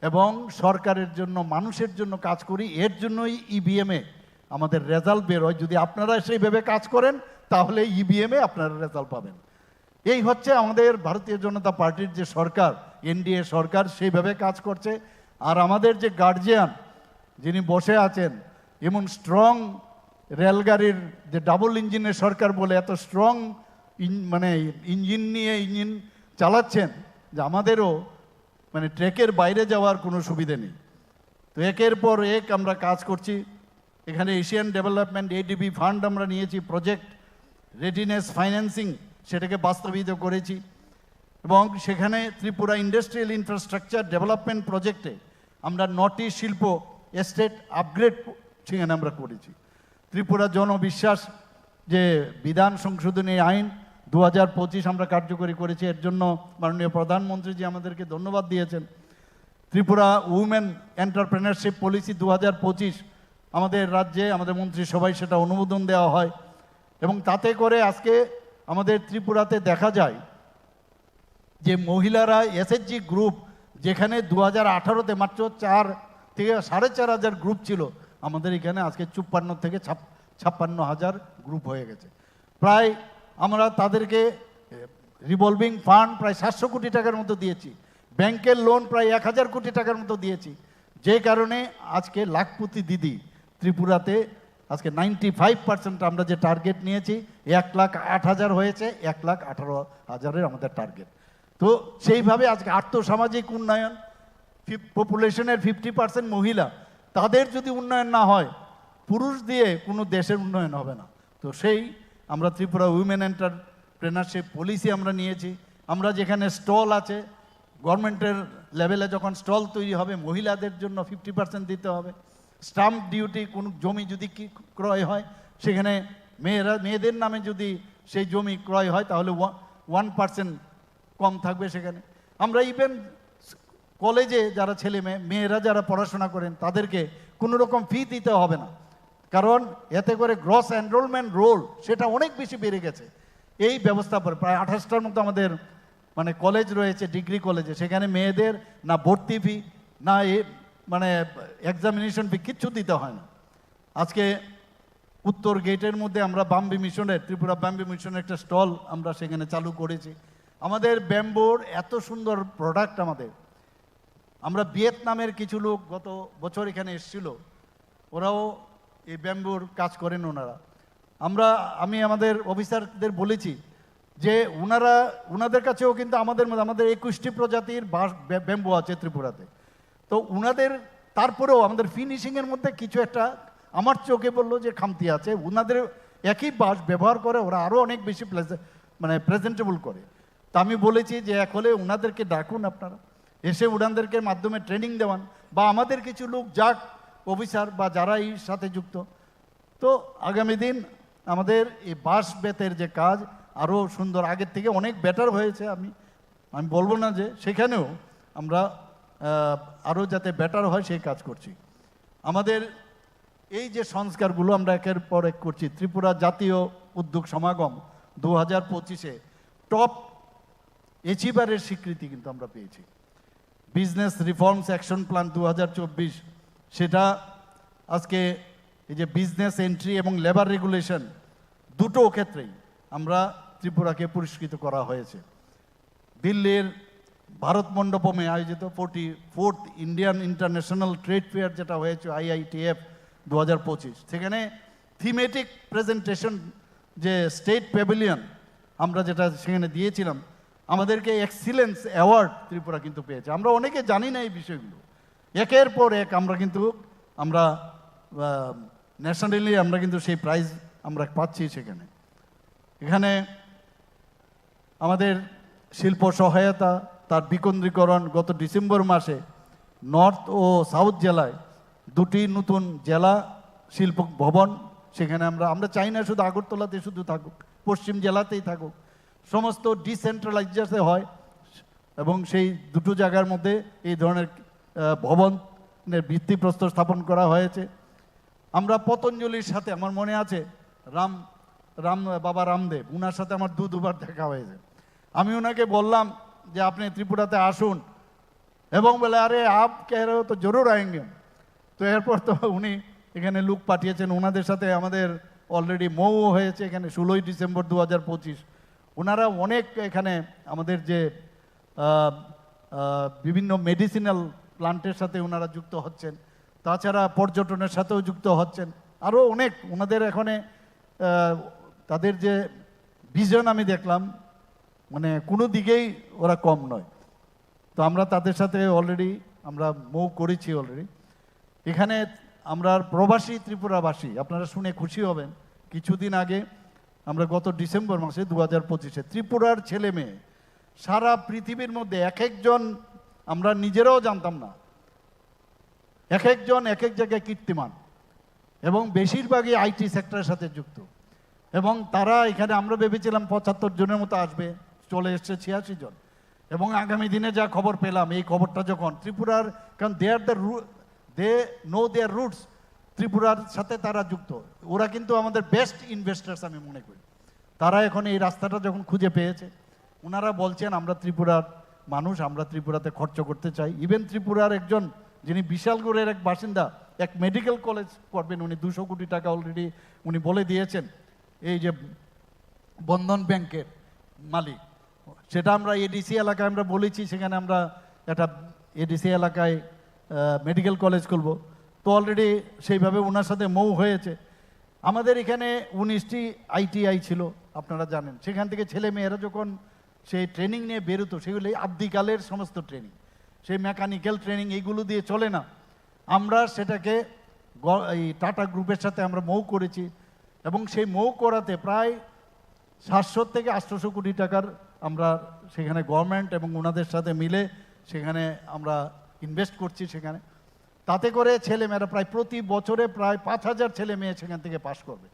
এবং সরকারের জন্য, মানুষের জন্য কাজ করি। এর জন্যই ইভিএমে আমাদের রেজাল্ট বেরোয়। যদি আপনারা সেইভাবে কাজ করেন তাহলে ইভিএমে আপনারা রেজাল্ট পাবেন। এই হচ্ছে আমাদের ভারতীয় জনতা পার্টির যে সরকার, এনডিএ সরকার, সেইভাবে কাজ করছে। আর আমাদের যে গার্জিয়ান যিনি বসে আছেন, এমন স্ট্রং রেলগাড়ির যে ডাবল ইঞ্জিনের সরকার বলে এত স্ট্রং মানে ইঞ্জিন চালাচ্ছেন যে আমাদেরও মানে ট্রেকের বাইরে যাওয়ার কোনো সুবিধে নেই। তো একের পর এক আমরা কাজ করছি। এখানে এশিয়ান ডেভেলপমেন্ট এডিবি ফান্ড আমরা নিয়েছি, প্রজেক্ট রেডিনেস ফাইন্যান্সিং সেটাকে বাস্তবায়িত করেছি। এবং সেখানে ত্রিপুরা ইন্ডাস্ট্রিয়াল ইনফ্রাস্ট্রাকচার ডেভেলপমেন্ট প্রজেক্টে আমরা 9টি শিল্প এস্টেট আপগ্রেড সেখানে আমরা করেছি। ত্রিপুরা জনবিশ্বাস যে বিধান সংশোধনী আইন 2025 আমরা কার্যকরী করেছি। এর জন্য মাননীয় প্রধানমন্ত্রীজি আমাদেরকে ধন্যবাদ দিয়েছেন। ত্রিপুরা উইমেন এন্টারপ্রেনারশিপ পলিসি 2025 আমাদের রাজ্যে, আমাদের মন্ত্রিসভায় সেটা অনুমোদন দেওয়া হয়। এবং তাতে করে আজকে আমাদের ত্রিপুরাতে দেখা যায় যে মহিলারা এসএইচজি গ্রুপ, যেখানে 2018-তে মাত্র 4 থেকে 4,500 গ্রুপ ছিল, আমাদের এখানে আজকে 54 থেকে 56,000 গ্রুপ হয়ে গেছে। প্রায় আমরা তাদেরকে রিভলভিং ফান্ড প্রায় 700 কোটি টাকার মতো দিয়েছি, ব্যাংকের লোন প্রায় 1000 কোটি টাকার মতো দিয়েছি। যে কারণে আজকে লাখপতি দিদি ত্রিপুরাতে আজকে 95% আমরা যে টার্গেট নিয়েছি 1,08,000 হয়েছে, 1,18,000 আমাদের টার্গেট। তো সেইভাবে আজকে আর্থসামাজিক উন্নয়ন, পপুলেশনের 50% মহিলা, তাদের যদি উন্নয়ন না হয়, পুরুষ দিয়ে কোনো দেশের উন্নয়ন হবে না। তো সেই আমরা ত্রিপুরা উইমেন এন্টারপ্রেনারশিপ পলিসি আমরা নিয়েছি। আমরা যেখানে স্টল আছে, গভর্নমেন্টের লেভেলে যখন স্টল তৈরি হবে, মহিলাদের জন্য 50% দিতে হবে। স্টাম্প ডিউটি, কোনো জমি যদি ক্রয় হয় সেখানে মেয়েদের নামে যদি সেই জমি ক্রয় হয় তাহলে 1% কম থাকবে সেখানে। আমরা ইভেন কলেজে যারা ছেলে মেয়েরা যারা পড়াশোনা করেন তাদেরকে কোনো রকম ফি দিতে হবে না। কারণ এতে করে গ্রস এনরোলমেন্ট রোল সেটা অনেক বেশি বেড়ে গেছে এই ব্যবস্থা পরে। প্রায় 28টার মতো আমাদের মানে কলেজ রয়েছে, ডিগ্রি কলেজে, সেখানে মেয়েদের না ভর্তি ফি না মানে এক্সামিনেশন ফি কিচ্ছু দিতে হয় না। আজকে উত্তর গেটের মধ্যে আমরা বাম্বি মিশনের, ত্রিপুরা বাম্বি মিশনের একটা স্টল আমরা সেখানে চালু করেছি। আমাদের ব্যাম্বোর এত সুন্দর প্রোডাক্ট আমাদের, আমরা ভিয়েতনামের কিছু লোক গত বছর এখানে এসেছিল, ওরাও এই ব্যাম্বুর কাজ করেন ওনারা। আমি আমাদের অফিসারদের বলেছি যে ওনাদের কাছেও কিন্তু আমাদের 21টি প্রজাতির ব্যাম্বু আছে ত্রিপুরাতে। তো ওনাদের তারপরেও আমাদের ফিনিশিংয়ের মধ্যে কিছু একটা আমার চোখে বললো যে খামতি আছে। ওনাদের একই বাঁশ ব্যবহার করে ওরা আরও অনেক বেশি প্রেজেন্টেবল করে। তা আমি বলেছি যে এক হলে ওনাদেরকে ডাকুন, আপনারা এসে ওনাদেরকে মাধ্যমে ট্রেনিং দেওয়ান, বা আমাদের কিছু লোক যাক অফিসার বা যারা এই সাথে যুক্ত। তো আগামী দিন আমাদের এই বাঁশ বেতের যে কাজ আরও সুন্দর, আগের থেকে অনেক বেটার হয়েছে। আমি বলবো না যে সেখানেও আমরা আরও যাতে বেটার হয় সেই কাজ করছি। আমাদের এই যে সংস্কারগুলো আমরা একের পর এক করছি, ত্রিপুরা জাতীয় উদ্যোগ সমাগম 2025-এ টপ অ্যাচিভারের স্বীকৃতি কিন্তু আমরা পেয়েছি। বিজনেস রিফর্মস অ্যাকশন প্ল্যান 2024, সেটা আজকে এই যে বিজনেস এন্ট্রি এবং লেবার রেগুলেশন দুটো ক্ষেত্রেই আমরা ত্রিপুরাকে পুরস্কৃত করা হয়েছে। দিল্লির ভারত মণ্ডপমে আয়োজিত 44th Indian international trade fair যেটা হয়েছে IITF 2025, সেখানে থিমেটিক প্রেজেন্টেশন যে স্টেট প্যাভিলিয়ন আমরা যেটা সেখানে দিয়েছিলাম, আমাদেরকে এক্সিলেন্স অ্যাওয়ার্ড ত্রিপুরা কিন্তু পেয়েছে। আমরা অনেকে জানি না এই বিষয়গুলো, একের পর এক আমরা ন্যাশনালি আমরা কিন্তু সেই প্রাইজ আমরা পাচ্ছি সেখানে। এখানে আমাদের শিল্প সহায়তা, তার বিকেন্দ্রীকরণ, গত ডিসেম্বর মাসে নর্থ ও সাউথ জেলায় 2টি নতুন জেলা শিল্প ভবন, সেখানে আমরা চাই না শুধু আগরতলাতে শুধু থাকুক, পশ্চিম জেলাতেই থাকুক, সমস্ত ডিসেন্ট্রালাইজেশন হয় এবং সেই দুটো জায়গার মধ্যে এই ধরনের ভবনের ভিত্তিপ্রস্তর স্থাপন করা হয়েছে। আমরা পতঞ্জলির সাথে, আমার মনে আছে বাবা রামদেব, ওনার সাথে আমার দুবার দেখা হয়েছে। আমি ওনাকে বললাম যে আপনি ত্রিপুরাতে আসুন, এবং বলে আরে আপ কে রহে হো তো জরুর আয়েঙ্গে। তো এরপর তো উনি এখানে লোক পাঠিয়েছেন, ওনাদের সাথে আমাদের অলরেডি মৌ হয়েছে এখানে 16ই ডিসেম্বর 2025। ওনারা অনেক এখানে আমাদের যে বিভিন্ন মেডিসিনাল প্লান্টের সাথে ওনারা যুক্ত হচ্ছেন, তাছাড়া পর্যটনের সাথেও যুক্ত হচ্ছেন, আরও অনেক ওনাদের এখানে তাদের যে ভিশন আমি দেখলাম, মানে কোনো দিকেই ওরা কম নয়। তো আমরা তাদের সাথে অলরেডি আমরা মৌ করেছি অলরেডি। এখানে আমরা প্রবাসী ত্রিপুরাবাসী, আপনারা শুনে খুশি হবেন, কিছুদিন আগে আমরা গত ডিসেম্বর মাসে 2025-এ ত্রিপুরার ছেলে মেয়ে সারা পৃথিবীর মধ্যে এক একজন, আমরা নিজেরাও জানতাম না, এক একজন এক এক জায়গায় কীর্তিমান, এবং বেশিরভাগই আইটি সেক্টরের সাথে যুক্ত। এবং তারা এখানে আমরা ভেবেছিলাম 75 জনের মতো আসবে, চলে এসছে 86 জন। এবং আগামী দিনে যা খবর পেলাম, এই খবরটা যখন ত্রিপুরার, কারণ দে নো দেয়ার রুটস, ত্রিপুরার সাথে তারা যুক্ত, ওরা কিন্তু আমাদের বেস্ট ইনভেস্টার্স আমি মনে করি। তারা এখন এই রাস্তাটা যখন খুঁজে পেয়েছে, ওনারা বলছেন আমরা ত্রিপুরার মানুষ, আমরা ত্রিপুরাতে খরচ করতে চাই। ইভেন ত্রিপুরার একজন যিনি বিশালগড়ের এক বাসিন্দা, এক মেডিকেল কলেজ করবেন, উনি 200 কোটি টাকা অলরেডি উনি বলে দিয়েছেন, এই যে বন্ধন ব্যাংকের মালিক, সেটা আমরা এডিসি এলাকায় আমরা বলেছি, সেখানে আমরা একটা এডিসি এলাকায় মেডিকেল কলেজ খুলব। তো অলরেডি সেইভাবে ওনার সাথে মৌ হয়েছে। আমাদের এখানে 19টি ITI ছিল, আপনারা জানেন, সেখান থেকে ছেলে মেয়েরা যখন সেই ট্রেনিং নিয়ে বেরোতো, সেগুলি আদ্যিকালের সমস্ত ট্রেনিং, সেই মেকানিক্যাল ট্রেনিং এইগুলো দিয়ে চলে না। আমরা সেটাকে এই টাটা গ্রুপের সাথে আমরা মৌ করেছি, এবং সেই মৌ করাতে প্রায় 700 থেকে 800 কোটি টাকার আমরা সেখানে গভর্নমেন্ট এবং ওনাদের সাথে মিলে সেখানে আমরা ইনভেস্ট করছি সেখানে। তাতে করে ছেলেমেয়েরা প্রায় প্রতি বছরে প্রায় 5000 ছেলে মেয়ে সেখান থেকে পাশ করবে,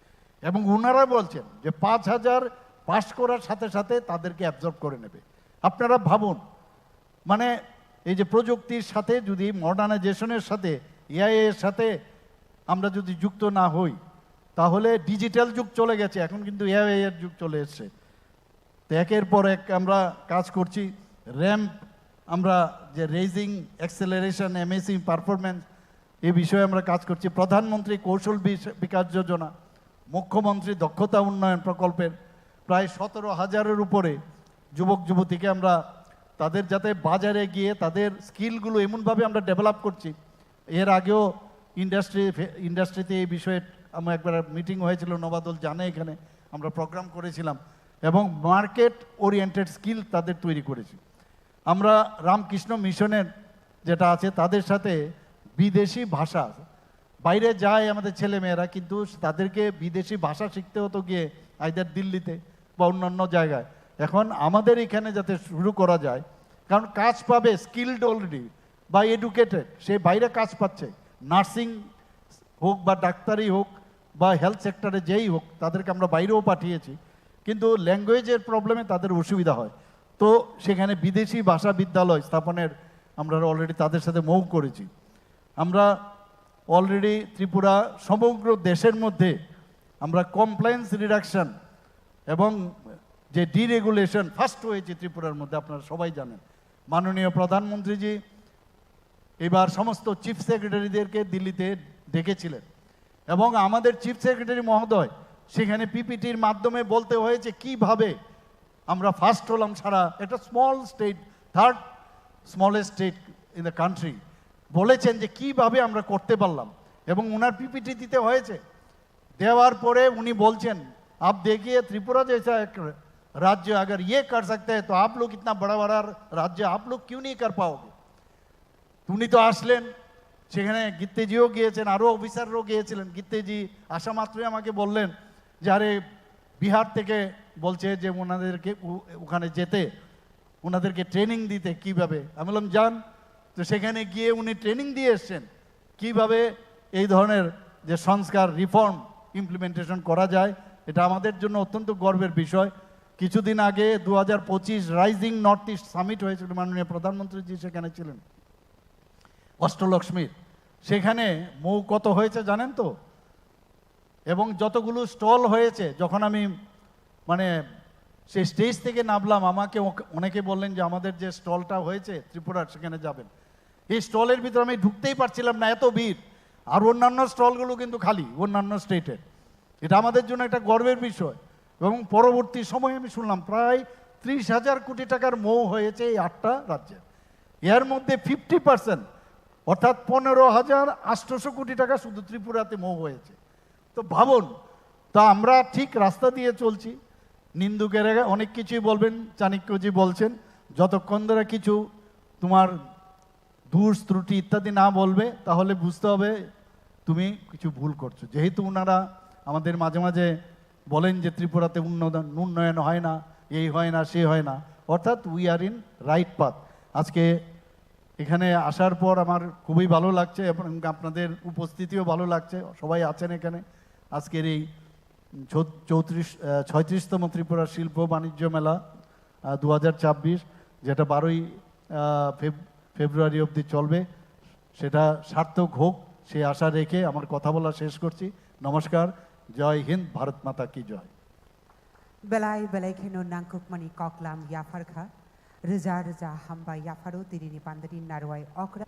এবং ওনারা বলছেন যে 5000 পাশ করার সাথে সাথে তাদেরকে অ্যাবজর্ব করে নেবে। আপনারা ভাবুন, মানে এই যে প্রযুক্তির সাথে যদি মডার্নাইজেশনের সাথে AI এর সাথে আমরা যদি যুক্ত না হই, তাহলে ডিজিটাল যুগ চলে গেছে, এখন কিন্তু এআই এর যুগ চলে এসছে। তো একের পর এক আমরা কাজ করছি। র্যাম্প আমরা যে রেজিং অ্যাক্সেলারেশন এমএসি পারফরমেন্স এই বিষয়ে আমরা কাজ করছি। প্রধানমন্ত্রী কৌশল বিকাশ যোজনা, মুখ্যমন্ত্রী দক্ষতা উন্নয়ন প্রকল্পের প্রায় 17,000-এর উপরে যুবক যুবতীকে আমরা তাদের যাতে বাজারে গিয়ে তাদের স্কিলগুলো এমনভাবে আমরা ডেভেলপ করছি। এর আগেও ইন্ডাস্ট্রিতে এই বিষয়ে আমার একবার মিটিং হয়েছিল, নবাদল জানে, এখানে আমরা প্রোগ্রাম করেছিলাম এবং মার্কেট ওরিয়েন্টেড স্কিল তাদের তৈরি করেছি। আমরা রামকৃষ্ণ মিশনের যেটা আছে তাদের সাথে বিদেশি ভাষা, বাইরে যায় আমাদের ছেলে মেয়েরা, কিন্তু তাদেরকে বিদেশি ভাষা শিখতে হতো গিয়ে আইদার দিল্লিতে বা অন্যান্য জায়গায়। এখন আমাদের এখানে যাতে শুরু করা যায়, কারণ কাজ পাবে স্কিলড অলরেডি বা এডুকেটেড, সে বাইরে কাজ পাচ্ছে, নার্সিং হোক বা ডাক্তারি হোক বা হেলথ সেক্টরে যেই হোক, তাদেরকে আমরা বাইরেও পাঠিয়েছি, কিন্তু ল্যাঙ্গুয়েজের প্রবলেমে তাদের অসুবিধা হয়। তো সেখানে বিদেশি ভাষা বিদ্যালয় স্থাপনের আমরা অলরেডি তাদের সাথে মৌ করেছি। আমরা অলরেডি ত্রিপুরা সমগ্র দেশের মধ্যে আমরা কমপ্লায়েন্স রিডাকশন এবং যে ডিরেগুলেশন ফার্স্ট হয়েছে ত্রিপুরার মধ্যে, আপনারা সবাই জানেন। মাননীয় প্রধানমন্ত্রীজি এবার সমস্ত চিফ সেক্রেটারিদেরকে দিল্লিতে ডেকেছিলেন এবং আমাদের চিফ সেক্রেটারি মহোদয় সেখানে পিপিটির মাধ্যমে বলতে হয়েছে কিভাবে আমরা ফার্স্ট হলাম সারা একটা small state, third smallest state in the country, বলেছেন যে কিভাবে আমরা করতে পারলাম এবং ওনার পিপিটি দিতে হয়েছে। দেওয়ার পরে উনি বলছেন, आप देखिए त्रिपुरा जैसा एक राज्य अगर ये कर सकते हैं तो आप लोग इतना बड़ा बड़ा राज्य आप लोग क्यों नहीं कर पाओगे। উনি তো আসলেন, সেখানে গীতেজিও গিয়েছেন, আরও অফিসাররাও গিয়েছিলেন। গীতেজি আসা মাত্রই আমাকে বললেন যে আরে বিহার থেকে বলছে যে ওনাদেরকে ওখানে যেতে, ওনাদেরকে ট্রেনিং দিতে কিভাবে। আমি বললাম যান। তো সেখানে গিয়ে উনি ট্রেনিং দিয়ে এসছেন কিভাবে এই ধরনের যে সংস্কার রিফর্ম ইমপ্লিমেন্টেশন করা যায়। এটা আমাদের জন্য অত্যন্ত গর্বের বিষয়। কিছুদিন আগে 2025 রাইজিং নর্থ ইস্ট সামিট হয়েছিল, মাননীয় প্রধানমন্ত্রীজি সেখানে ছিলেন, অষ্টলক্ষ্মীর। সেখানে মৌ কত হয়েছে জানেন তো, এবং যতগুলো স্টল হয়েছে, যখন আমি মানে সেই স্টেজ থেকে নামলাম, আমাকে অনেকে বললেন যে আমাদের যে স্টলটা হয়েছে ত্রিপুরার সেখানে যাবেন। এই স্টলের ভিতরে আমি ঢুকতেই পারছিলাম না, এত ভিড়। আর অন্যান্য স্টলগুলো কিন্তু খালি, অন্যান্য স্টেটের। এটা আমাদের জন্য একটা গর্বের বিষয়। এবং পরবর্তী সময়ে আমি শুনলাম প্রায় 30,000 কোটি টাকার মৌ হয়েছে এই 8টা রাজ্যে। এর মধ্যে 50% অর্থাৎ 15,800 কোটি টাকা শুধু ত্রিপুরাতে মৌ হয়েছে। তো ভাবুন, তা আমরা ঠিক রাস্তা দিয়ে চলছি। নিন্দুকেরা অনেক কিছুই বলবেন, চাণক্যজি বলছেন যতক্ষণ ধরে কিছু তোমার দোষ ত্রুটি ইত্যাদি না বলবে তাহলে বুঝতে হবে তুমি কিছু ভুল করছো। যেহেতু ওনারা আমাদের মাঝে মাঝে বলেন যে ত্রিপুরাতে উন্নয়ন হয় না, এই হয় না, সে হয় না, অর্থাৎ we are in right path. আজকে এখানে আসার পর আমার খুবই ভালো লাগছে এবং আপনাদের উপস্থিতিও ভালো লাগছে, সবাই আছেন এখানে। আজকের এই 36তম ত্রিপুরা শিল্প বাণিজ্য মেলা 2024, যেটা 12ই ফেব্রুয়ারি অবধি চলবে, সেটা সার্থক হোক সেই আশা রেখে আমার কথা বলা শেষ করছি। নমস্কার, জয় হিন্দ, ভারত মাতা কি জয়। Belai belai keno nangkuk mani koklam yafarkha, reza reza hamba yafaro tirini pandarin narwai okra